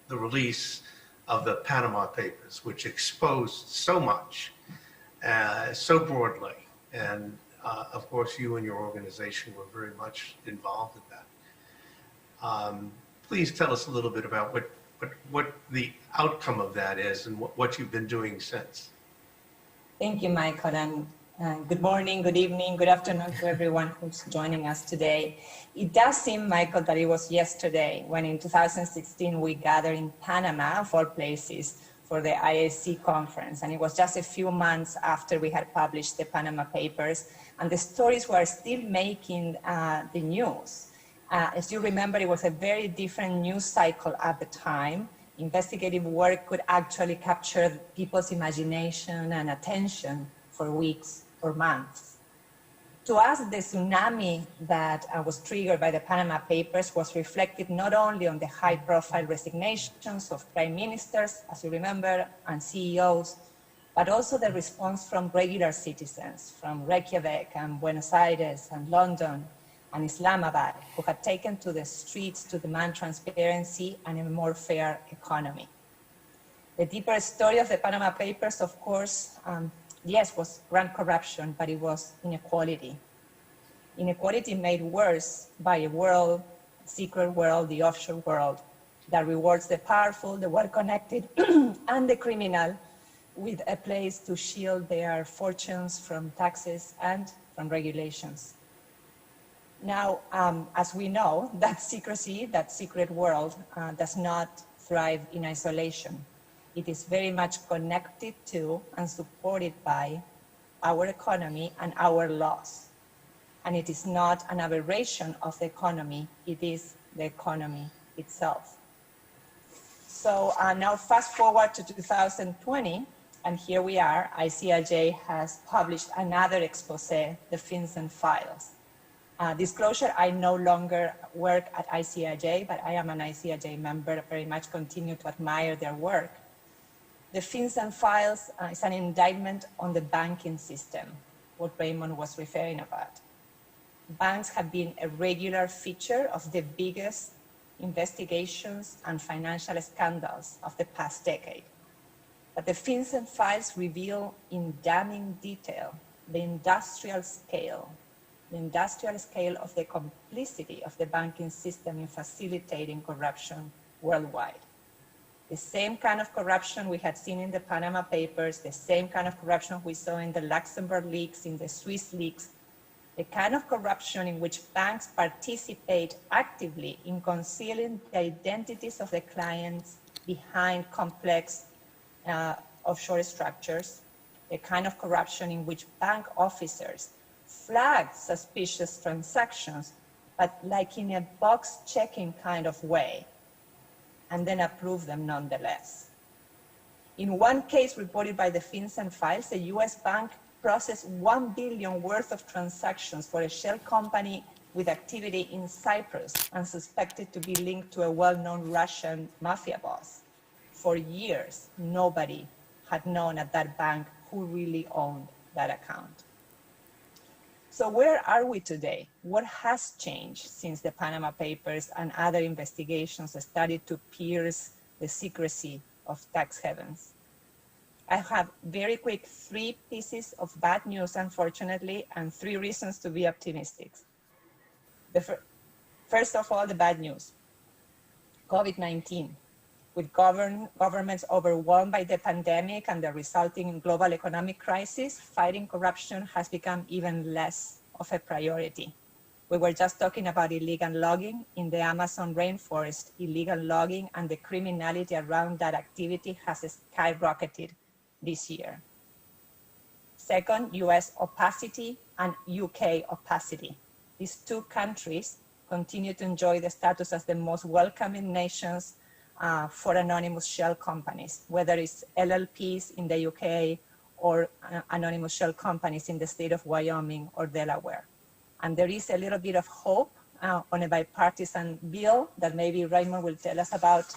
the release of the Panama Papers, which exposed so much, so broadly. And of course, you and your organization were very much involved in that. Please tell us a little bit about what the outcome of that is and what you've been doing since. Thank you, Michael, and good morning, good evening, good afternoon to everyone who's joining us today. It does seem, Michael, that it was yesterday when in 2016 we gathered in Panama, of all places, for the IACC conference, and it was just a few months after we had published the Panama Papers, and the stories were still making the news. As you remember, it was a very different news cycle at the time. Investigative work could actually capture people's imagination and attention for weeks or months. To us, the tsunami that was triggered by the Panama Papers was reflected not only on the high-profile resignations of prime ministers, as you remember, and CEOs, but also the response from regular citizens from Reykjavik and Buenos Aires and London, and Islamabad, who had taken to the streets to demand transparency and a more fair economy. The deeper story of the Panama Papers, of course, yes, was grand corruption, but it was inequality. Inequality made worse by a world, secret world, the offshore world, that rewards the powerful, the well-connected, and the criminal with a place to shield their fortunes from taxes and from regulations. Now, as we know, that secrecy, that secret world, does not thrive in isolation. It is very much connected to and supported by our economy and our laws. And it is not an aberration of the economy, it is the economy itself. So now fast forward to 2020, and here we are. ICIJ has published another expose, the FinCEN files. Disclosure, I no longer work at ICIJ, but I am an ICIJ member, very much continue to admire their work. The FinCEN files is an indictment on the banking system, what Raymond was referring about. Banks have been a regular feature of the biggest investigations and financial scandals of the past decade. But the FinCEN files reveal in damning detail the industrial scale of the complicity of the banking system in facilitating corruption worldwide. The same kind of corruption we had seen in the Panama Papers, the same kind of corruption we saw in the Luxembourg leaks, in the Swiss leaks, the kind of corruption in which banks participate actively in concealing the identities of the clients behind complex offshore structures, the kind of corruption in which bank officers flag suspicious transactions, but like in a box-checking kind of way, and then approve them nonetheless. In one case reported by the FinCEN files, a US bank processed $1 billion worth of transactions for a shell company with activity in Cyprus and suspected to be linked to a well-known Russian mafia boss. For years, nobody had known at that bank who really owned that account. So where are we today? What has changed since the Panama Papers and other investigations started to pierce the secrecy of tax havens? I have very quick 3 pieces of bad news, unfortunately, and 3 reasons to be optimistic. First of all, the bad news. COVID-19. With governments overwhelmed by the pandemic and the resulting global economic crisis, fighting corruption has become even less of a priority. We were just talking about illegal logging in the Amazon rainforest. Illegal logging and the criminality around that activity has skyrocketed this year. Second, US opacity and UK opacity. These 2 countries continue to enjoy the status as the most welcoming nations for anonymous shell companies, whether it's LLPs in the UK or anonymous shell companies in the state of Wyoming or Delaware. And there is a little bit of hope on a bipartisan bill that maybe Raymond will tell us about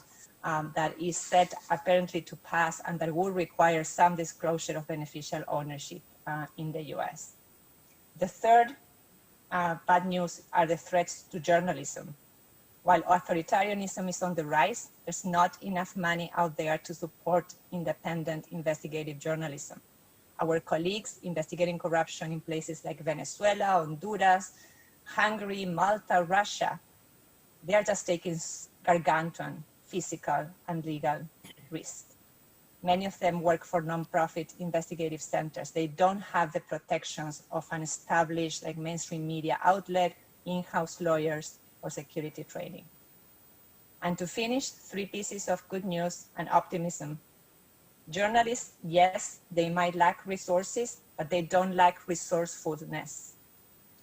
that is set apparently to pass and that will require some disclosure of beneficial ownership in the US. The third bad news are the threats to journalism. While authoritarianism is on the rise, there's not enough money out there to support independent investigative journalism. Our colleagues investigating corruption in places like Venezuela, Honduras, Hungary, Malta, Russia, they are just taking gargantuan physical and legal risks. Many of them work for nonprofit investigative centers. They don't have the protections of an established like mainstream media outlet, in-house lawyers, or security training. And to finish, 3 pieces of good news and optimism. Journalists, yes, they might lack resources, but they don't lack resourcefulness.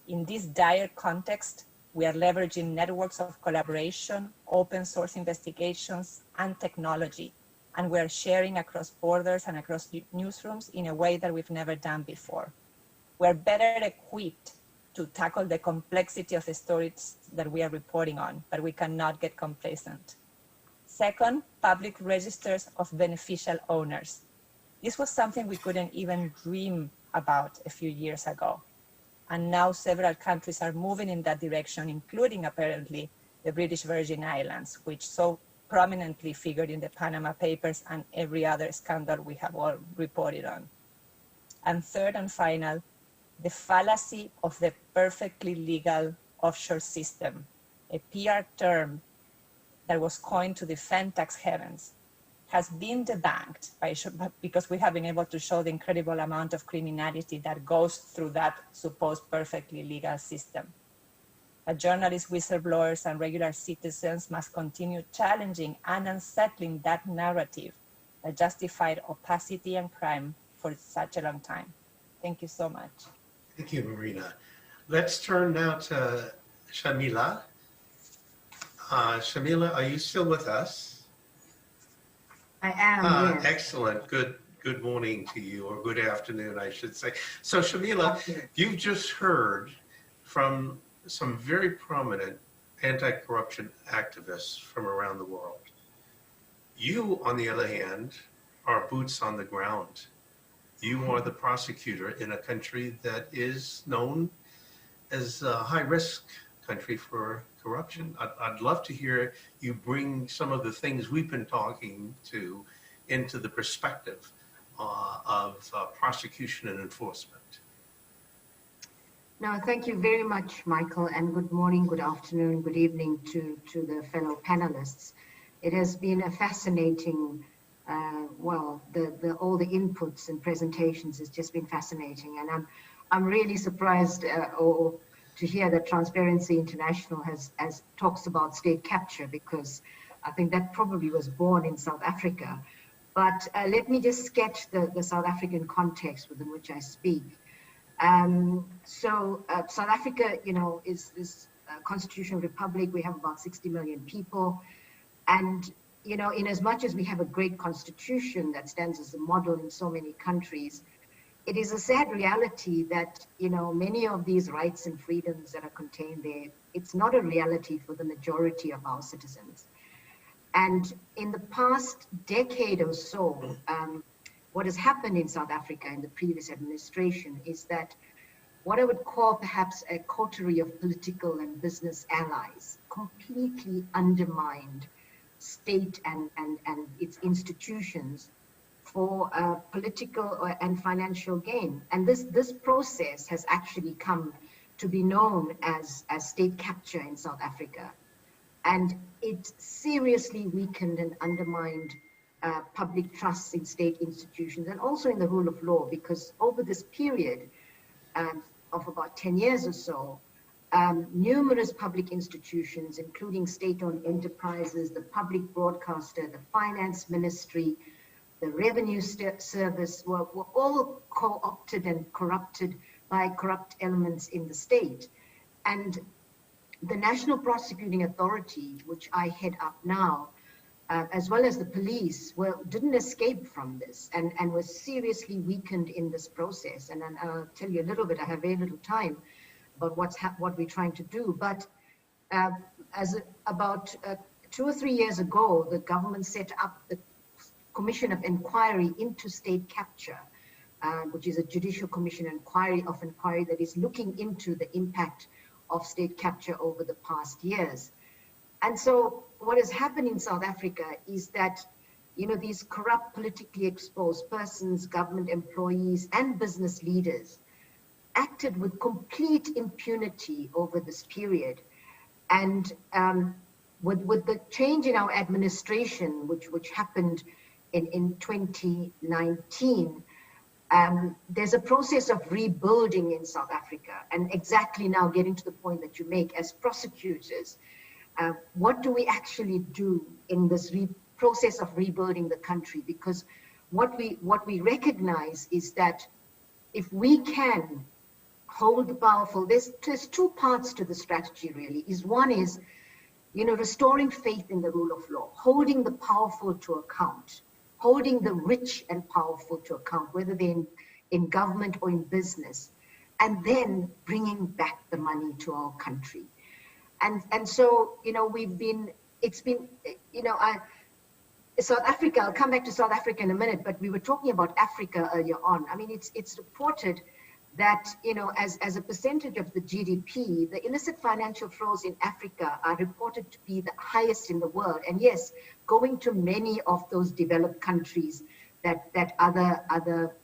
In this dire context, we are leveraging networks of collaboration, open source investigations, and technology. And we're sharing across borders and across newsrooms in a way that we've never done before. We're better equipped to tackle the complexity of the stories that we are reporting on, but we cannot get complacent. Second, public registers of beneficial owners. This was something we couldn't even dream about a few years ago. And now several countries are moving in that direction, including apparently the British Virgin Islands, which so prominently figured in the Panama Papers and every other scandal we have all reported on. And third and final, the fallacy of the perfectly legal offshore system, a PR term that was coined to defend tax havens, has been debunked because we have been able to show the incredible amount of criminality that goes through that supposed perfectly legal system. But journalists, whistleblowers, and regular citizens must continue challenging and unsettling that narrative that justified opacity and crime for such a long time. Thank you so much. Thank you, Marina. Let's turn now to Shamila. Shamila, are you still with us? I am, yes. Excellent. Good morning to you, or good afternoon, I should say. So, Shamila, you've just heard from some very prominent anti-corruption activists from around the world. You, on the other hand, are boots on the ground. You are the prosecutor in a country that is known as a high-risk country for corruption. I'd love to hear you bring some of the things we've been talking to into the perspective of prosecution and enforcement. No, thank you very much, Michael, and good morning, good afternoon, good evening to the fellow panelists. It has been a fascinating, all the inputs and presentations has just been fascinating, and I'm really surprised to hear that Transparency International has talks about state capture, because I think that probably was born in South Africa. But let me just sketch the South African context within which I speak. South Africa, is a constitutional republic. We have about 60 million people. And, in as much as we have a great constitution that stands as a model in so many countries, it is a sad reality that, many of these rights and freedoms that are contained there, it's not a reality for the majority of our citizens. And in the past decade or so, what has happened in South Africa in the previous administration is that what I would call perhaps a coterie of political and business allies completely undermined state and its institutions for political and financial gain. And this process has actually come to be known as state capture in South Africa. And it seriously weakened and undermined public trust in state institutions and also in the rule of law, because over this period of about 10 years or so, numerous public institutions, including state-owned enterprises, the public broadcaster, the finance ministry, the revenue service, were all co-opted and corrupted by corrupt elements in the state. And the National Prosecuting Authority, which I head up now, as well as the police, didn't escape from this and was seriously weakened in this process. And I'll tell you a little bit, I have very little time, about what we're trying to do. But about 2 or 3 years ago, the government set up the Commission of Inquiry into State Capture, which is a judicial commission of inquiry that is looking into the impact of state capture over the past years. And so what has happened in South Africa is that, these corrupt, politically exposed persons, government employees, and business leaders acted with complete impunity over this period. And with the change in our administration, which happened in 2019, there's a process of rebuilding in South Africa. And exactly now getting to the point that you make as prosecutors, what do we actually do in this process of rebuilding the country? Because what we recognize is that if we can hold the powerful, there's two parts to the strategy really. One is, restoring faith in the rule of law, holding the powerful to account, holding the rich and powerful to account, whether they're in government or in business, and then bringing back the money to our country. And so, South Africa, I'll come back to South Africa in a minute, but we were talking about Africa earlier on. I mean, it's reported that, as a percentage of the GDP, the illicit financial flows in Africa are reported to be the highest in the world. And yes, going to many of those developed countries that other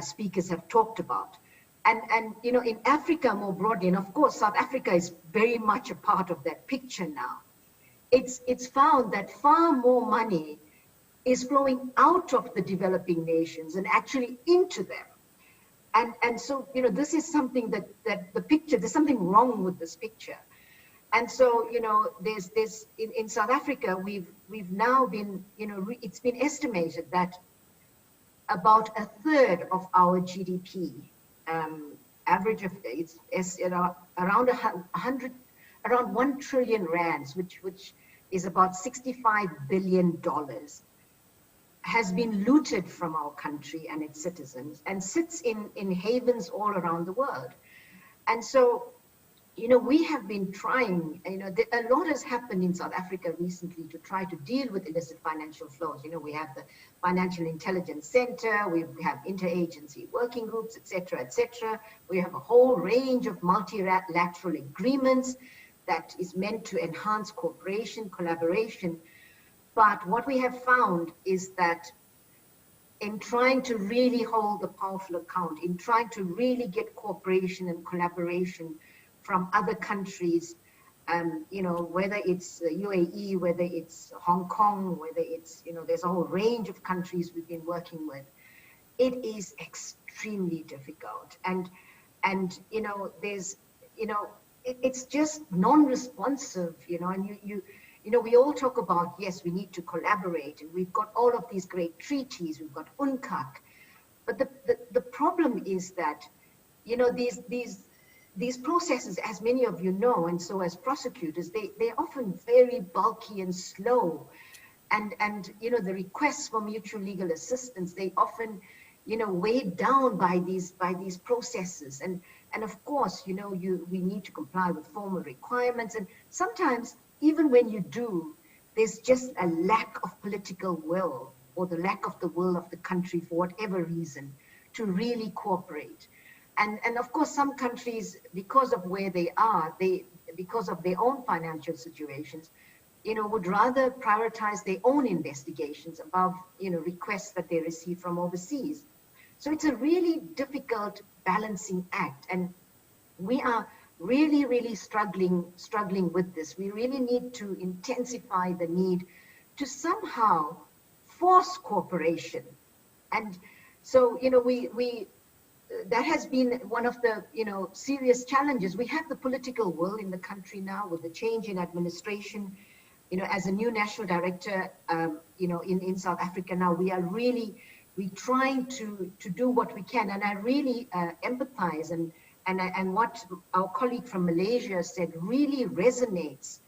speakers have talked about. And in Africa more broadly, and of course, South Africa is very much a part of that picture now. It's found that far more money is flowing out of the developing nations and actually into them. And so, this is something that there's something wrong with this picture. And so, there's in South Africa, we've now been, it's been estimated that about a third of our GDP, average of it's around 1 trillion rands, which is about $65 billion, has been looted from our country and its citizens and sits in havens all around the world. And so, we have been trying, a lot has happened in South Africa recently to try to deal with illicit financial flows. We have the Financial Intelligence Center, we have interagency working groups, et cetera, et cetera. We have a whole range of multilateral agreements that is meant to enhance cooperation, collaboration. But what we have found is that in trying to really hold the powerful account, in trying to really get cooperation and collaboration from other countries, whether it's UAE, whether it's Hong Kong, whether it's, there's a whole range of countries we've been working with, it is extremely difficult. And there's, it's just non-responsive, and we all talk about, yes, we need to collaborate, and we've got all of these great treaties, we've got UNCAC, but the problem is that, these processes, as many of you know, and so as prosecutors, they're often very bulky and slow, and the requests for mutual legal assistance, they often, weighed down by these processes, and of course, we need to comply with formal requirements, and sometimes, even when you do, there's just a lack of political will, or the lack of the will of the country for whatever reason to really cooperate. And of course, some countries, because of where they are, because of their own financial situations, would rather prioritize their own investigations above, requests that they receive from overseas. So it's a really difficult balancing act. And we are really, really struggling with this. We really need to intensify the need to somehow force cooperation. And so, that has been one of the, serious challenges. We have the political will in the country now with the change in administration. As a new national director, in South Africa now, we're trying to do what we can. And I really empathize and what our colleague from Malaysia said really resonates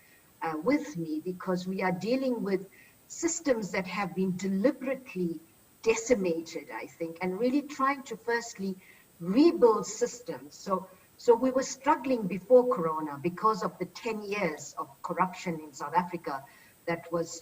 with me, because we are dealing with systems that have been deliberately decimated, I think, and really trying to firstly rebuild systems. So we were struggling before Corona because of the 10 years of corruption in South Africa that was,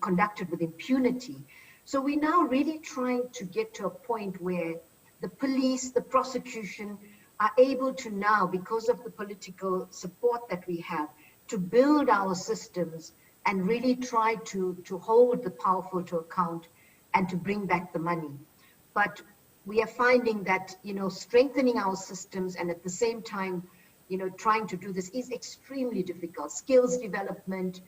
conducted with impunity. So we're now really trying to get to a point where the police, the prosecution are able to now, because of the political support that we have, to build our systems and really try to hold the powerful to account and to bring back the money. But we are finding that, strengthening our systems and at the same time, trying to do this is extremely difficult. Skills development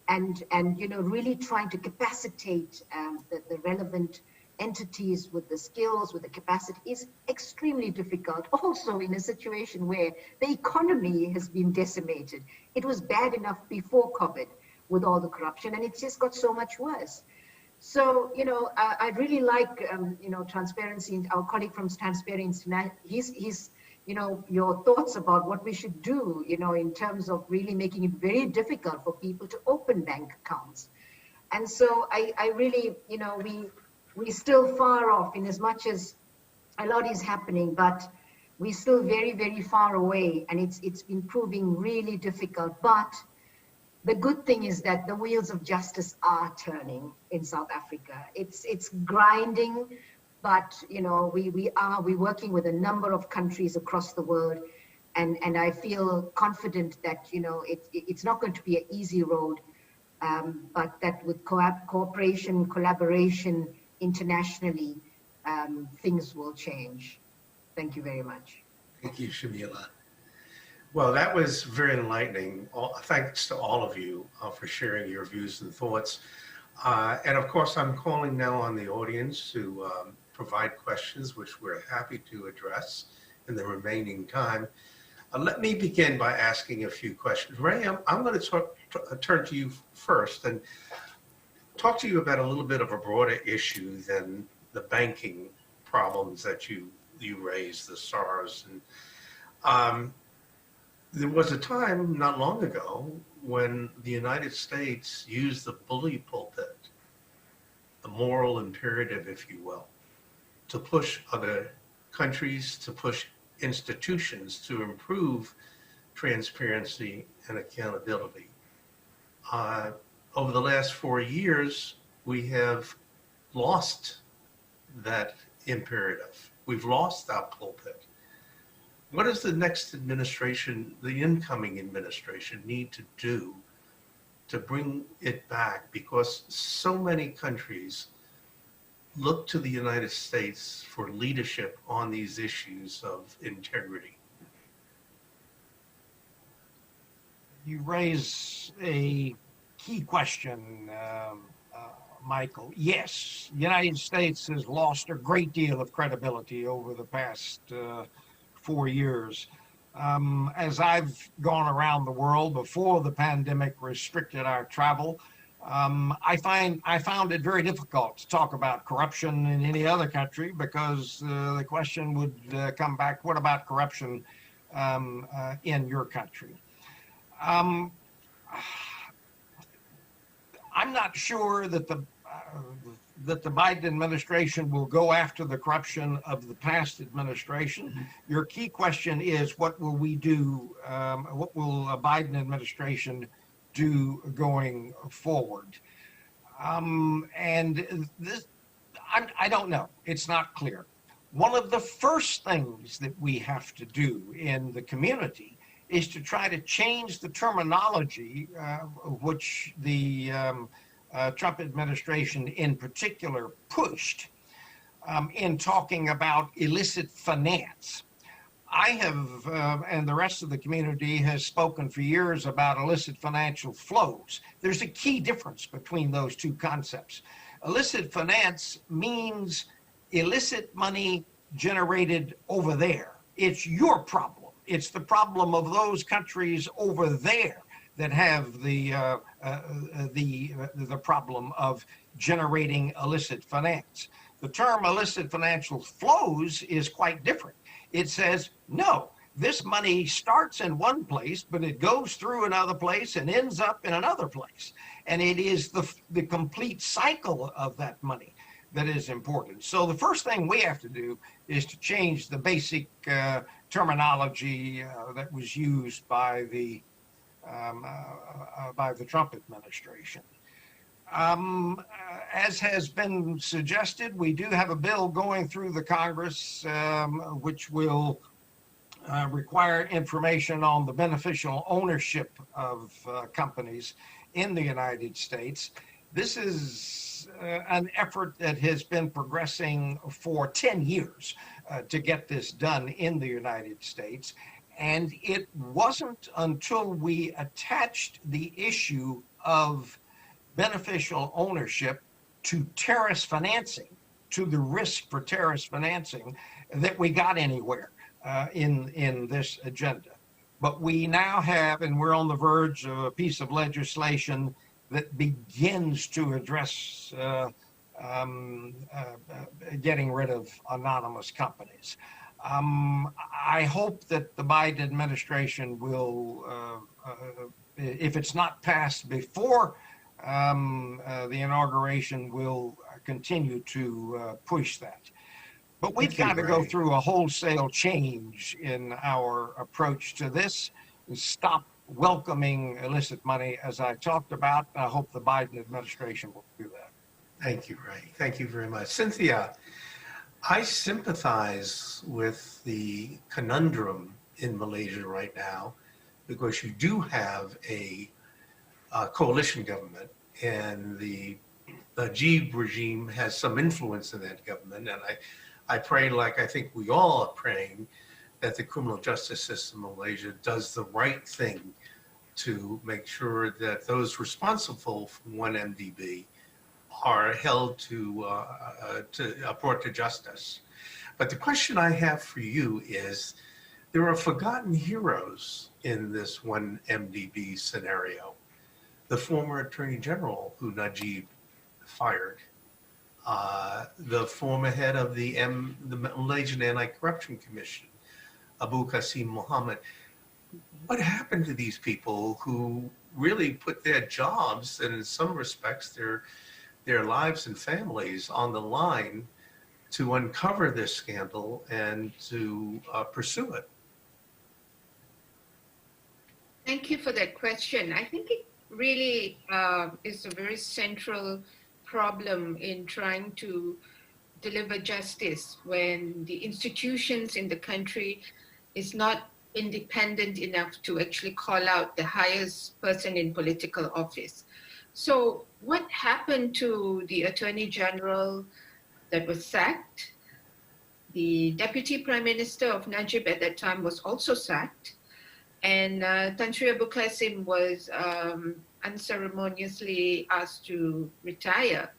and really trying to capacitate the relevant entities with the skills, with the capacity is extremely difficult. Also in a situation where the economy has been decimated. It was bad enough before COVID with all the corruption, and it's just got so much worse. So, I really like, Transparency, and our colleague from Transparency, his your thoughts about what we should do, in terms of really making it very difficult for people to open bank accounts. And so I really, we're still far off in as much as a lot is happening, but we're still very, very far away, and it's been proving really difficult. But the good thing is that the wheels of justice are turning in South Africa. It's grinding, but we're working with a number of countries across the world, and I feel confident that it's not going to be an easy road, but that with cooperation, collaboration internationally, things will change. Thank you very much. Thank you, Shamila. Well, that was very enlightening. Thanks to all of you for sharing your views and thoughts. And of course, I'm calling now on the audience to provide questions, which we're happy to address in the remaining time. Let me begin by asking a few questions. Ray, I'm going to turn to you first and talk to you about a little bit of a broader issue than the banking problems that you raised, the SARS. And there was a time not long ago when the United States used the bully pulpit, the moral imperative, if you will, to push other countries, to push institutions to improve transparency and accountability. Over the last 4 years, we have lost that imperative. We've lost our pulpit. What does the next administration, the incoming administration, need to do to bring it back? Because so many countries look to the United States for leadership on these issues of integrity. You raise a key question, Michael. Yes, the United States has lost a great deal of credibility over the past 4 years. As I've gone around the world before the pandemic restricted our travel, I found it very difficult to talk about corruption in any other country because the question would come back, what about corruption in your country? I'm not sure that the Biden administration will go after the corruption of the past administration. Your key question is, what will we do? What will a Biden administration do going forward? And this, I don't know. It's not clear. One of the first things that we have to do in the community is to try to change the terminology which the Trump administration in particular pushed in talking about illicit finance. I have, and the rest of the community has spoken for years about illicit financial flows. There's a key difference between those two concepts. Illicit finance means illicit money generated over there. It's your problem. It's the problem of those countries over there that have the problem of generating illicit finance. The term illicit financial flows is quite different. It says, no, this money starts in one place, but it goes through another place and ends up in another place. And it is the complete cycle of that money that is important. So the first thing we have to do is to change the basic terminology that was used by the Trump administration. As has been suggested, we do have a bill going through the Congress which will require information on the beneficial ownership of companies in the United States. This is an effort that has been progressing for 10 years to get this done in the United States. And it wasn't until we attached the issue of beneficial ownership to terrorist financing, to the risk for terrorist financing, that we got anywhere in this agenda. But we now have, and we're on the verge of a piece of legislation that begins to address getting rid of anonymous companies. I hope that the Biden administration will, if it's not passed before the inauguration, will continue to push that. But we've got to go through a wholesale change in our approach to this and stop welcoming illicit money, as I talked about. I hope the Biden administration will do that. Thank you, Ray. Thank you very much. Cynthia, I sympathize with the conundrum in Malaysia right now, because you do have a coalition government, and the Najib regime has some influence in that government. And I pray, like I think we all are praying, that the criminal justice system in Malaysia does the right thing to make sure that those responsible for 1MDB are held to brought to justice. But the question I have for you is, there are forgotten heroes in this 1MDB scenario. The former Attorney General who Najib fired, the former head of the Malaysian Anti-Corruption Commission, Abu Qasim Muhammad. What happened to these people who really put their jobs, and in some respects their lives and families, on the line to uncover this scandal and to pursue it? Thank you for that question. I think it really is a very central problem in trying to deliver justice when the institutions in the country is not independent enough to actually call out the highest person in political office. So what happened to the Attorney General that was sacked? The Deputy Prime Minister of Najib at that time was also sacked. And Tan Sri Abu Qasim was unceremoniously asked to retire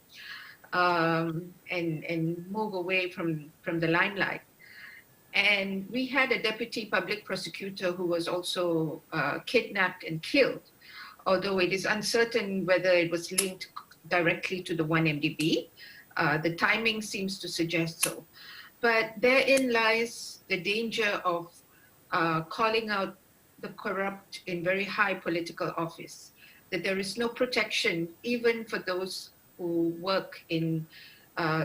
and move away from the limelight. And we had a deputy public prosecutor who was also kidnapped and killed, although it is uncertain whether it was linked directly to the 1MDB. The timing seems to suggest so. But therein lies the danger of calling out the corrupt in very high political office, that there is no protection even for those who work in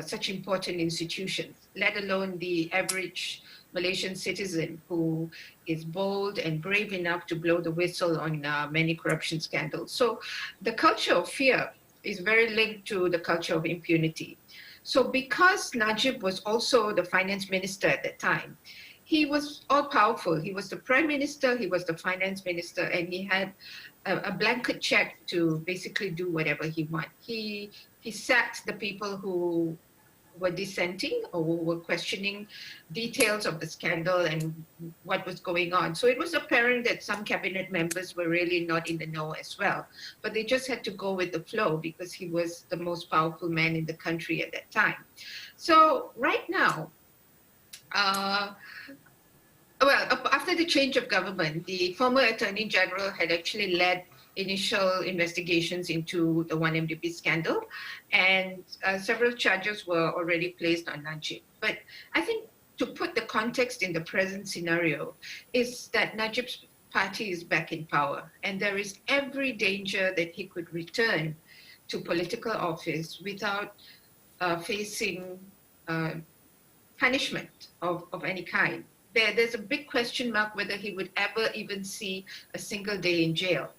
such important institutions, let alone the average Malaysian citizen who is bold and brave enough to blow the whistle on many corruption scandals. So the culture of fear is very linked to the culture of impunity. So because Najib was also the finance minister at that time, he was all-powerful. He was the prime minister, he was the finance minister, and he had a blanket check to basically do whatever he wanted. He sacked the people who were dissenting or who were questioning details of the scandal and what was going on. So it was apparent that some cabinet members were really not in the know as well, but they just had to go with the flow because he was the most powerful man in the country at that time. So right now, after the change of government, the former Attorney General had actually led initial investigations into the 1MDB scandal, and several charges were already placed on Najib. But I think to put the context in the present scenario is that Najib's party is back in power, and there is every danger that he could return to political office without facing punishment of any kind. There's a big question mark whether he would ever even see a single day in jail.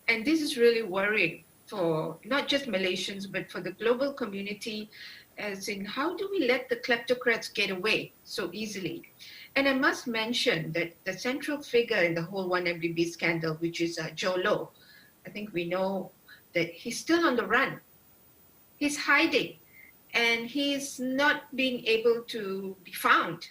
And this is really worrying for not just Malaysians, but for the global community, as in how do we let the kleptocrats get away so easily? And I must mention that the central figure in the whole 1MDB scandal, which is Joe Low, I think we know that he's still on the run. He's hiding, and he's not being able to be found.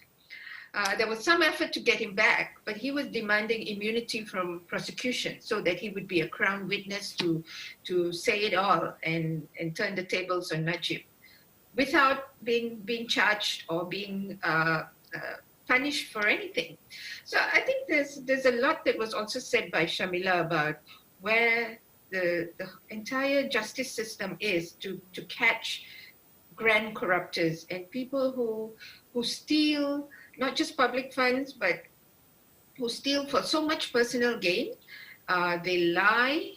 There was some effort to get him back, but he was demanding immunity from prosecution so that he would be a crown witness to say it all and turn the tables on Najib without being charged or being punished for anything. So I think there's a lot that was also said by Shamila about where the entire justice system is to catch grand corruptors and people who steal not just public funds, but who steal for so much personal gain. They lie,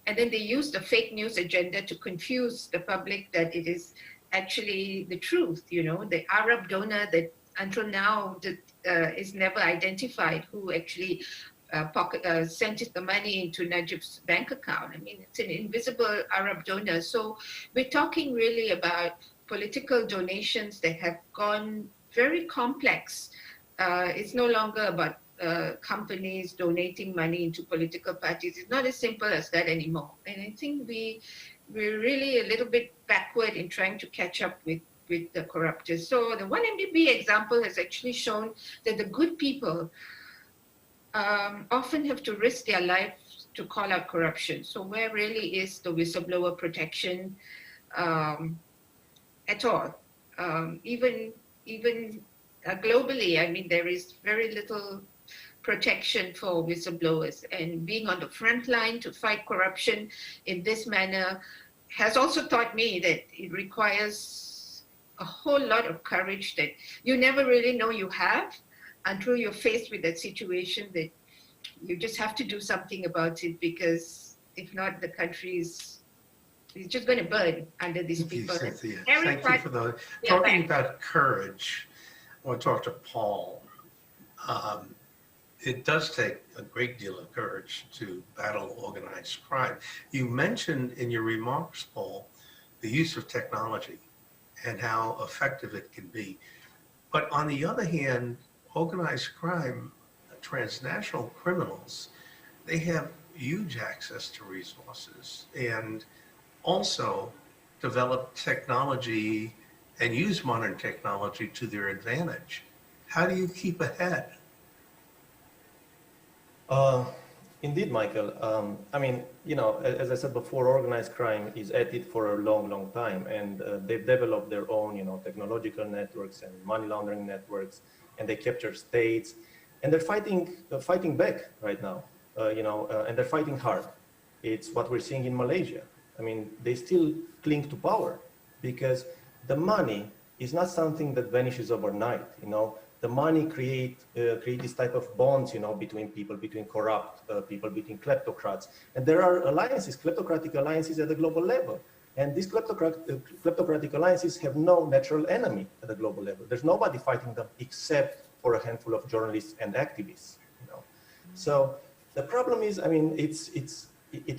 and then they use the fake news agenda to confuse the public that it is actually the truth. You know, the Arab donor that until now is never identified who actually sent the money into Najib's bank account. I mean, it's an invisible Arab donor. So we're talking really about political donations that have gone very complex. It's no longer about companies donating money into political parties. It's not as simple as that anymore. And I think we're really a little bit backward in trying to catch up with the corruptors. So the 1MDB example has actually shown that the good people often have to risk their lives to call out corruption. So where really is the whistleblower protection at all? Even globally, I mean, there is very little protection for whistleblowers, and being on the front line to fight corruption in this manner has also taught me that it requires a whole lot of courage that you never really know you have until you're faced with that situation that you just have to do something about it, because if not, the country is just going to burn under these people. Thank you, Cynthia. Thank you for the talking about courage. I want to talk to Paul. It does take a great deal of courage to battle organized crime. You mentioned in your remarks, Paul, the use of technology and how effective it can be. But on the other hand, organized crime, transnational criminals, they have huge access to resources and also develop technology and use modern technology to their advantage. How do you keep ahead? Indeed, Michael. I mean, you know, as I said before, organized crime is at it for a long, long time, and they've developed their own, you know, technological networks and money laundering networks, and they capture states, and they're fighting back right now, and they're fighting hard. It's what we're seeing in Malaysia. I mean, they still cling to power because the money is not something that vanishes overnight, you know. The money create this type of bonds, you know, between people, between corrupt people, between kleptocrats. And there are alliances, kleptocratic alliances at the global level. And these kleptocratic alliances have no natural enemy at the global level. There's nobody fighting them except for a handful of journalists and activists, you know. So the problem is, I mean, it's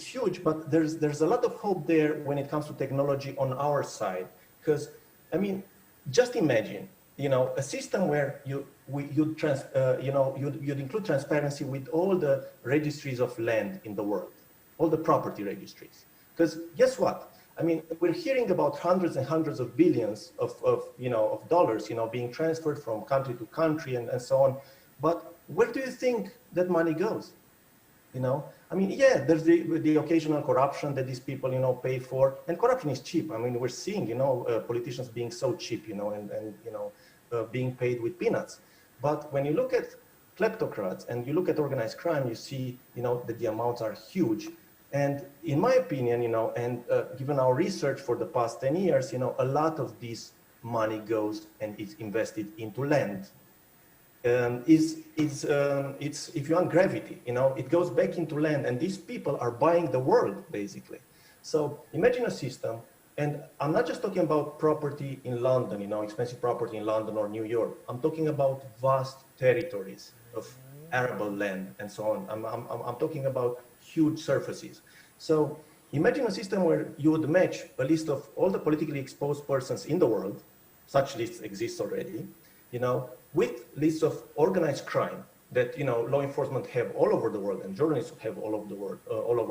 huge, but there's a lot of hope there when it comes to technology on our side. Because, I mean, just imagine, you know, a system where you'd include transparency with all the registries of land in the world, all the property registries. Because guess what? I mean, we're hearing about hundreds and hundreds of billions of dollars, you know, being transferred from country to country and so on. But where do you think that money goes? You know, I mean, yeah, there's the occasional corruption that these people, you know, pay for, and corruption is cheap. I mean, we're seeing, you know, politicians being so cheap, you know, and being paid with peanuts. But when you look at kleptocrats and you look at organized crime, you see, you know, that the amounts are huge. And in my opinion, you know, and given our research for the past 10 years, you know, a lot of this money goes and is invested into land. It's if you want gravity, you know, it goes back into land, and these people are buying the world, basically. So imagine a system, and I'm not just talking about property in London, you know, expensive property in London or New York. I'm talking about vast territories of arable land and so on. I'm talking about huge surfaces. So imagine a system where you would match a list of all the politically exposed persons in the world. Such lists exist already, you know, with lists of organized crime that, you know, law enforcement have all over the world and journalists have all over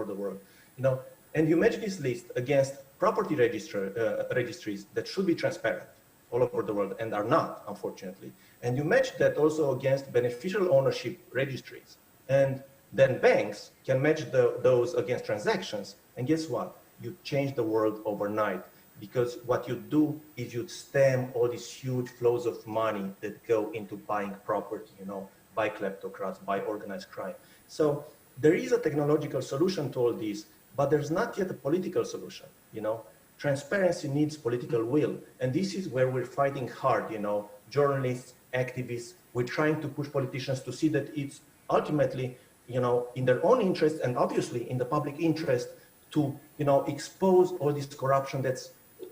the world, you know, and you match this list against property registries that should be transparent all over the world and are not, unfortunately. And you match that also against beneficial ownership registries. And then banks can match those against transactions. And guess what? You change the world overnight. Because what you do is you stem all these huge flows of money that go into buying property, you know, by kleptocrats, by organized crime. So there is a technological solution to all this, but there's not yet a political solution, you know. Transparency needs political will. And this is where we're fighting hard, you know, journalists, activists. We're trying to push politicians to see that it's ultimately, you know, in their own interest and obviously in the public interest to, you know, expose all this corruption that's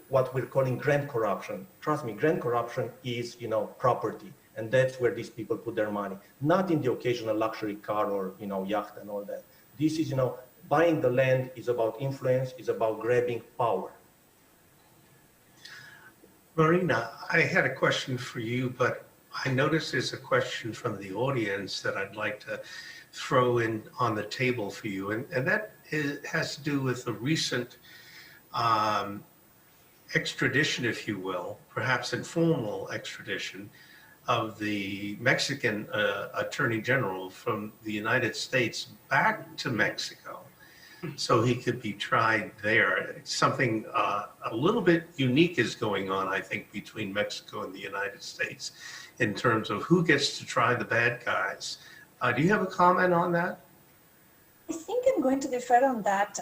what we're calling grand corruption. Trust me, grand corruption is, you know, property. And that's where these people put their money, not in the occasional luxury car or, you know, yacht and all that. This is, you know, buying the land is about influence, is about grabbing power. Marina, I had a question for you, but I noticed there's a question from the audience that I'd like to throw in on the table for you, and that has to do with the recent extradition, if you will, perhaps informal extradition of the Mexican Attorney General from the United States back to Mexico so he could be tried there. Something a little bit unique is going on, I think, between Mexico and the United States in terms of who gets to try the bad guys. Do you have a comment on that? I think I'm going to defer on that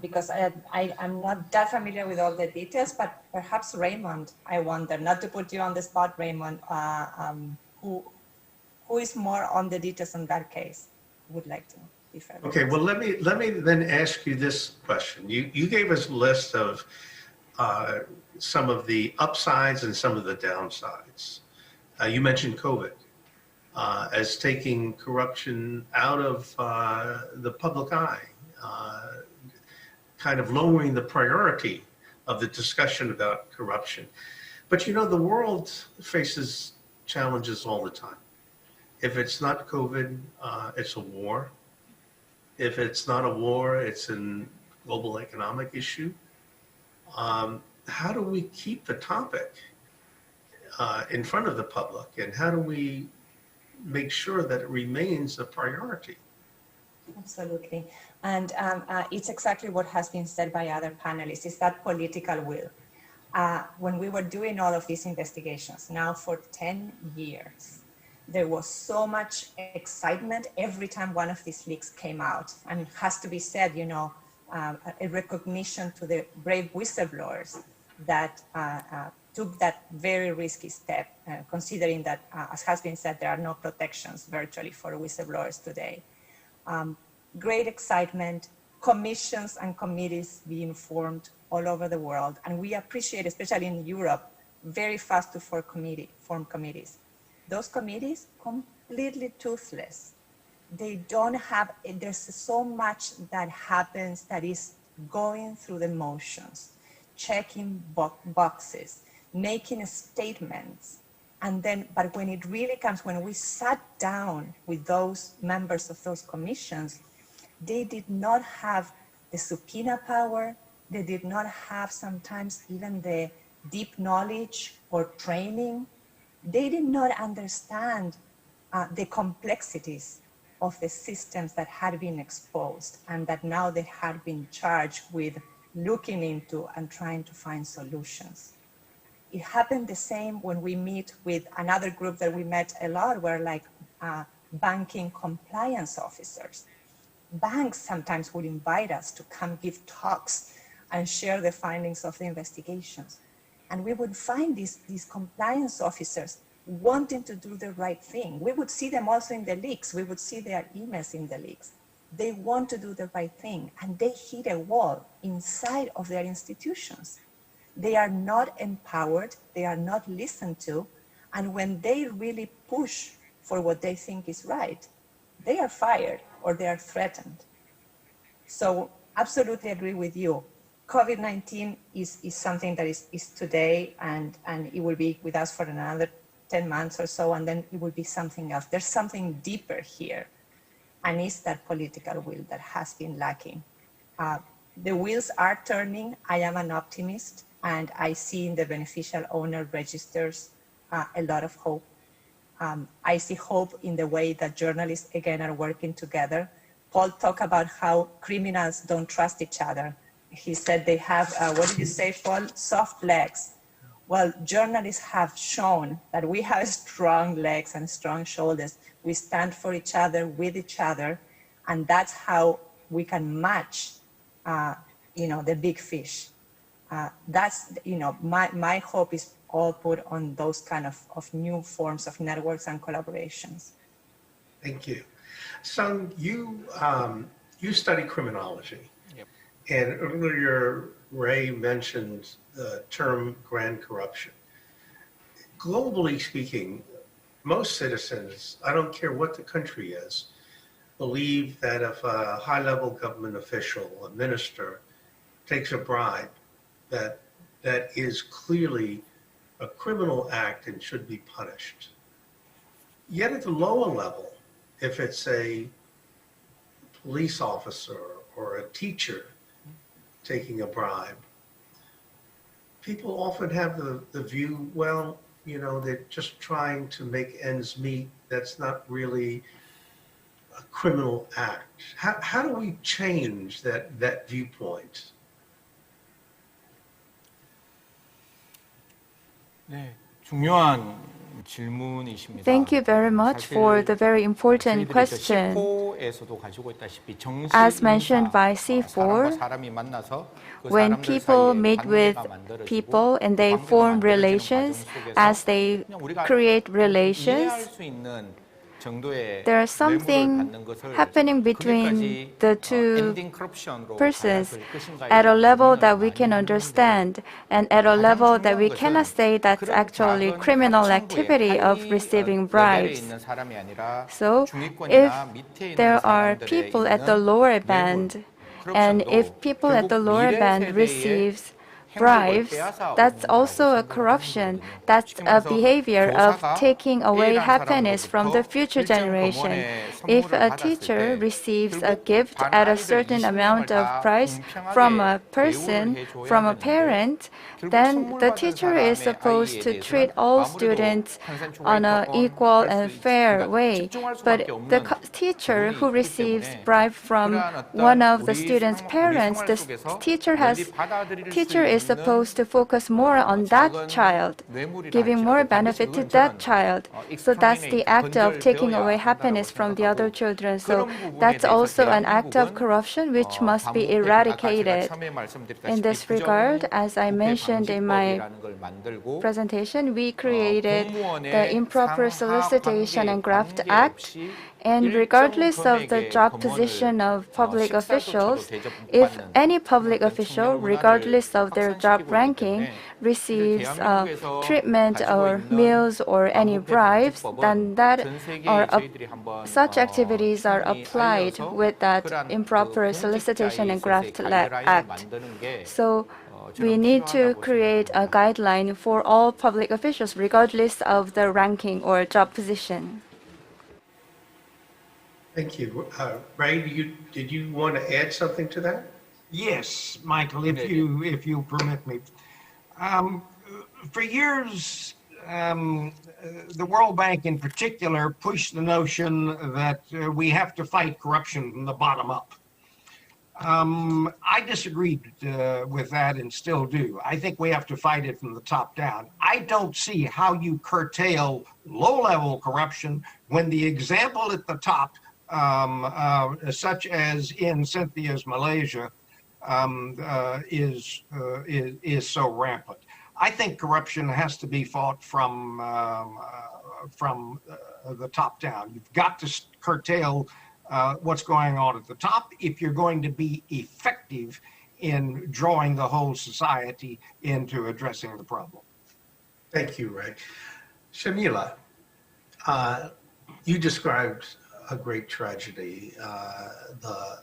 because I'm not that familiar with all the details, but perhaps Raymond, I wonder, not to put you on the spot, Raymond, who is more on the details on that case, would like to defer. Okay, well, let me then ask you this question. You gave us a list of some of the upsides and some of the downsides. You mentioned COVID. As taking corruption out of the public eye, kind of lowering the priority of the discussion about corruption. But you know, the world faces challenges all the time. If it's not COVID, it's a war. If it's not a war, it's a global economic issue. How do we keep the topic in front of the public, and how do we make sure that it remains a priority? Absolutely. And it's exactly what has been said by other panelists, is that political will. When we were doing all of these investigations, now for 10 years, there was so much excitement every time one of these leaks came out. And it has to be said, you know, a recognition to the brave whistleblowers that took that very risky step, considering that, as has been said, there are no protections virtually for whistleblowers today. Great excitement, commissions and committees being formed all over the world. And we appreciate, especially in Europe, very fast to form committees. Those committees, completely toothless. They don't have, there's so much that happens that is going through the motions, checking boxes, making statements, and then, but when it really comes, when we sat down with those members of those commissions, they did not have the subpoena power, they did not have sometimes even the deep knowledge or training. They did not understand the complexities of the systems that had been exposed and that now they had been charged with looking into and trying to find solutions. It happened the same when we meet with another group that we met a lot, were like banking compliance officers. Banks sometimes would invite us to come give talks and share the findings of the investigations. And we would find these compliance officers wanting to do the right thing. We would see them also in the leaks. We would see their emails in the leaks. They want to do the right thing, and they hit a wall inside of their institutions. They are not empowered, they are not listened to, and when they really push for what they think is right, they are fired or they are threatened. So absolutely agree with you. COVID-19 is something that is today, and it will be with us for another 10 months or so, and then it will be something else. There's something deeper here, and it's that political will that has been lacking. The wheels are turning. I am an optimist, and I see in the beneficial owner registers a lot of hope. I see hope in the way that journalists, again, are working together. Paul talked about how criminals don't trust each other. He said they have, what did you say, Paul? Soft legs. Well, journalists have shown that we have strong legs and strong shoulders. We stand for each other, with each other, and that's how we can match, the big fish. That's, my hope is all put on those kind of new forms of networks and collaborations. Thank you. Sung, you study criminology. Yep. And earlier, Ray mentioned the term grand corruption. Globally speaking, most citizens, I don't care what the country is, believe that if a high-level government official, a minister, takes a bribe that is clearly a criminal act and should be punished. Yet at the lower level, if it's a police officer or a teacher taking a bribe, people often have the view, well, you know, they're just trying to make ends meet. That's not really a criminal act. How do we change that viewpoint? 네, 중요한 질문이십니다. Thank you very much for the very important question. As mentioned by C4, when people meet with people and they form relations, as they create relations, there is something happening between the two persons at a level that we can understand and at a level that we cannot say that's actually criminal activity of receiving bribes. So if there are people at the lower band and if people at the lower band receives bribes, that's also a corruption. That's a behavior of taking away happiness from the future generation. If a teacher receives a gift at a certain amount of price from a person, from a parent, then the teacher is supposed to treat all students on an equal and fair way. But the teacher who receives bribe from one of the student's parents, the teacher is supposed to focus more on that child, giving more benefit to that child. So that's the act of taking away happiness from the other children. So that's also an act of corruption which must be eradicated. In this regard, as I mentioned in my presentation, we created the Improper Solicitation and Graft Act. And regardless of the job position of public officials, if any public official, regardless of their job ranking, receives treatment or meals or any bribes, then such activities are applied with that Improper Solicitation and Graft Act. So we need to create a guideline for all public officials, regardless of the ranking or job position. Thank you. Ray, did you want to add something to that? Yes, Michael, if you permit me. For years, the World Bank in particular pushed the notion that we have to fight corruption from the bottom up. I disagreed with that and still do. I think we have to fight it from the top down. I don't see how you curtail low-level corruption when the example at the top, such as in Cynthia's Malaysia, is so rampant. I think corruption has to be fought from the top down. You've got to curtail what's going on at the top if you're going to be effective in drawing the whole society into addressing the problem. Thank you, Ray. Shamila, you described a great tragedy, the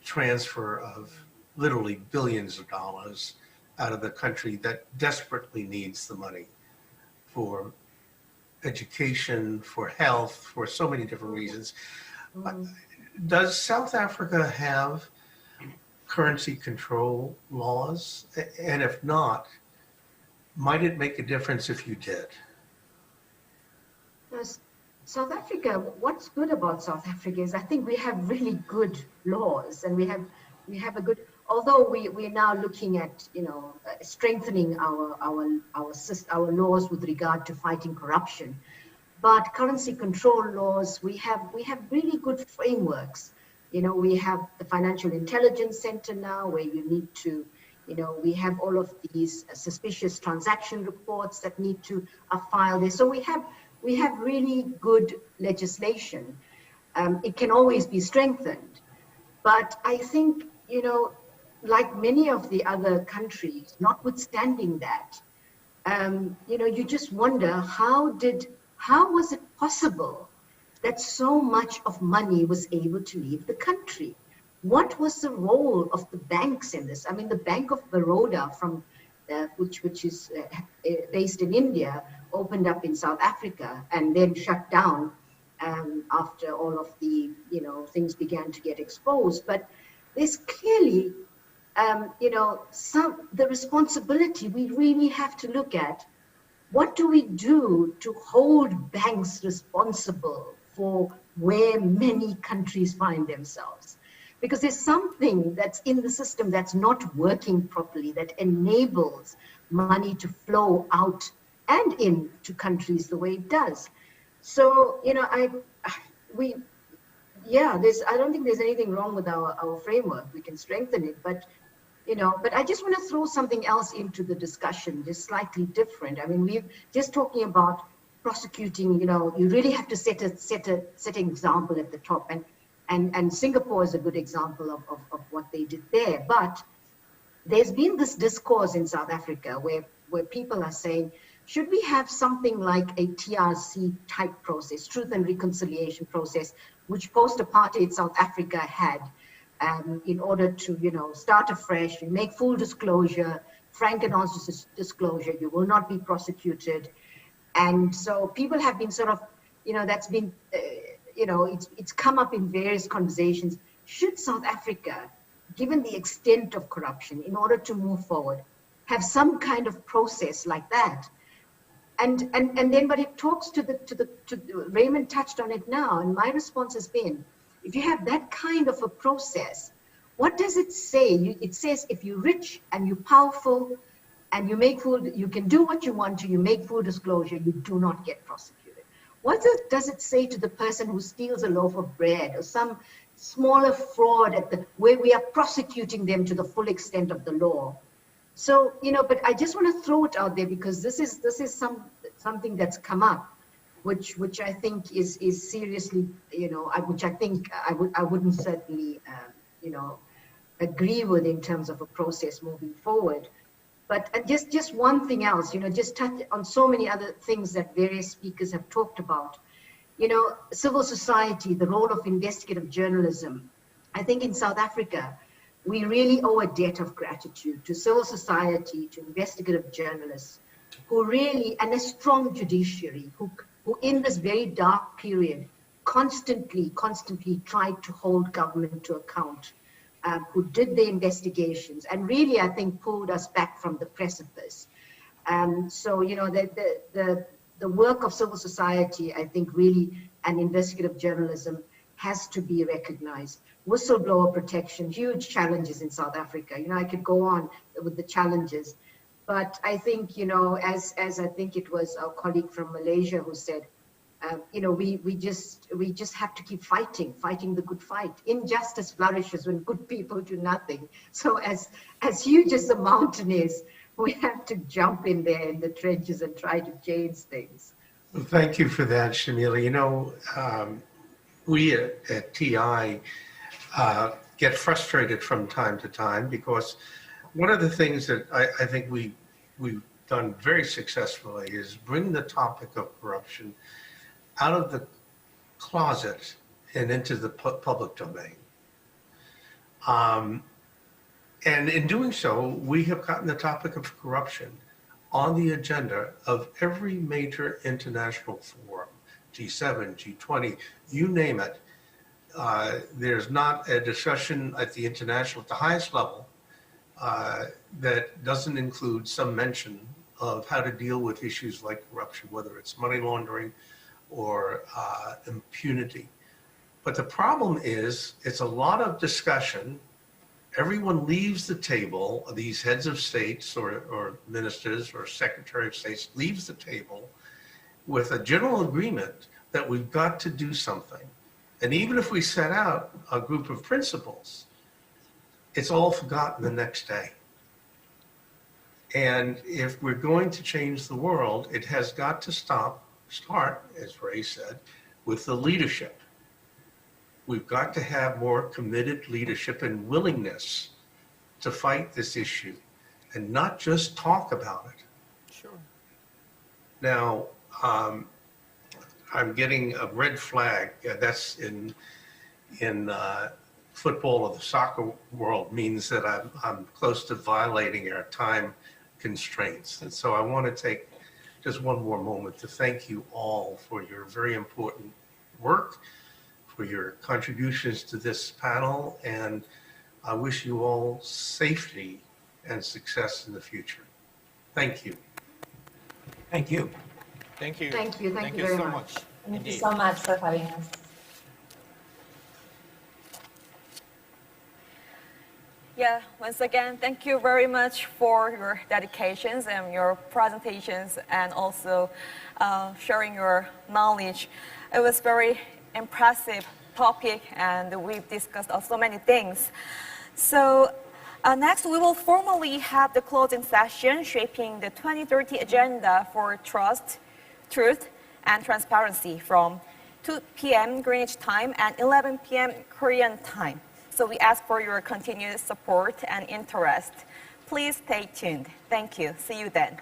transfer of literally billions of dollars out of the country that desperately needs the money for education, for health, for so many different reasons. Does South Africa have currency control laws? And if not, might it make a difference if you did? Yes. South Africa, what's good about South Africa is I think we have really good laws, and we have a good, although we're now looking at, strengthening our laws with regard to fighting corruption. But currency control laws, we have really good frameworks. We have the Financial Intelligence Center now, where you need to, we have all of these suspicious transaction reports that need to file there. So we have really good legislation. It can always be strengthened. But I think, like many of the other countries, notwithstanding that, you just wonder how was it possible that so much of money was able to leave the country? What was the role of the banks in this? I mean, the Bank of Baroda from which is based in India, opened up in South Africa and then shut down after all of the things began to get exposed. But there's clearly the responsibility we really have to look at. What do we do to hold banks responsible for where many countries find themselves? Because there's something that's in the system that's not working properly, that enables money to flow out and into countries the way it does. So, I don't think there's anything wrong with our framework. We can strengthen it, but I just want to throw something else into the discussion, just slightly different. I mean, we're just talking about prosecuting, you really have to set an example at the top. And Singapore is a good example of what they did there. But there's been this discourse in South Africa where people are saying, should we have something like a TRC type process, truth and reconciliation process, which post-apartheid South Africa had, in order to, start afresh, you make full disclosure, frank and honest disclosure, you will not be prosecuted. And so people have been sort of, that's been, it's come up in various conversations. Should South Africa, given the extent of corruption, in order to move forward, have some kind of process like that? And then, but it talks to Raymond touched on it now, and my response has been, if you have that kind of a process, what does it say? It says if you're rich and you're powerful and you make full, you can do what you want to, you make full disclosure, you do not get prosecuted. What does it say to the person who steals a loaf of bread or some smaller fraud where we are prosecuting them to the full extent of the law? So, but I just want to throw it out there because this is something that's come up, which I think is seriously, which I think I wouldn't certainly, agree with in terms of a process moving forward. But just one thing else, just touch on so many other things that various speakers have talked about. Civil society, the role of investigative journalism. I think in South Africa, we really owe a debt of gratitude to civil society, to investigative journalists, who really, and a strong judiciary, who in this very dark period, constantly tried to hold government to account, who did the investigations, and really, I think, pulled us back from the precipice. So, the work of civil society, I think, really, and investigative journalism has to be recognized. Whistleblower protection, huge challenges in South Africa. I could go on with the challenges, but I think, as I think it was our colleague from Malaysia who said, we just have to keep fighting the good fight. Injustice flourishes when good people do nothing. So as huge as the mountain is, we have to jump in there in the trenches and try to change things. Well, thank you for that, Shamila. We at TI get frustrated from time to time because one of the things that I think we've done very successfully is bring the topic of corruption out of the closet and into the public domain. And in doing so, we have gotten the topic of corruption on the agenda of every major international forum, G7, G20, you name it. There's not a discussion at the highest level, that doesn't include some mention of how to deal with issues like corruption, whether it's money laundering or impunity. But the problem is, it's a lot of discussion. Everyone leaves the table, these heads of states or ministers or secretary of states leaves the table with a general agreement that we've got to do something. And even if we set out a group of principles, it's all forgotten the next day. And if we're going to change the world, it has got to start, as Ray said, with the leadership. We've got to have more committed leadership and willingness to fight this issue and not just talk about it. Sure. Now, I'm getting a red flag. That's in football or the soccer world means that I'm close to violating our time constraints. And so I want to take just one more moment to thank you all for your very important work, for your contributions to this panel, and I wish you all safety and success in the future. Thank you. Thank you. Thank you. Thank you. Thank you so very much. Thank you so much for having us. Yeah, once again, thank you very much for your dedications and your presentations and also sharing your knowledge. It was very impressive topic and we've discussed so many things. So next we will formally have the closing session shaping the 2030 agenda for trust, truth and transparency from 2 p.m. Greenwich time and 11 p.m. Korean time. So we ask for your continued support and interest. Please stay tuned. Thank you. See you then.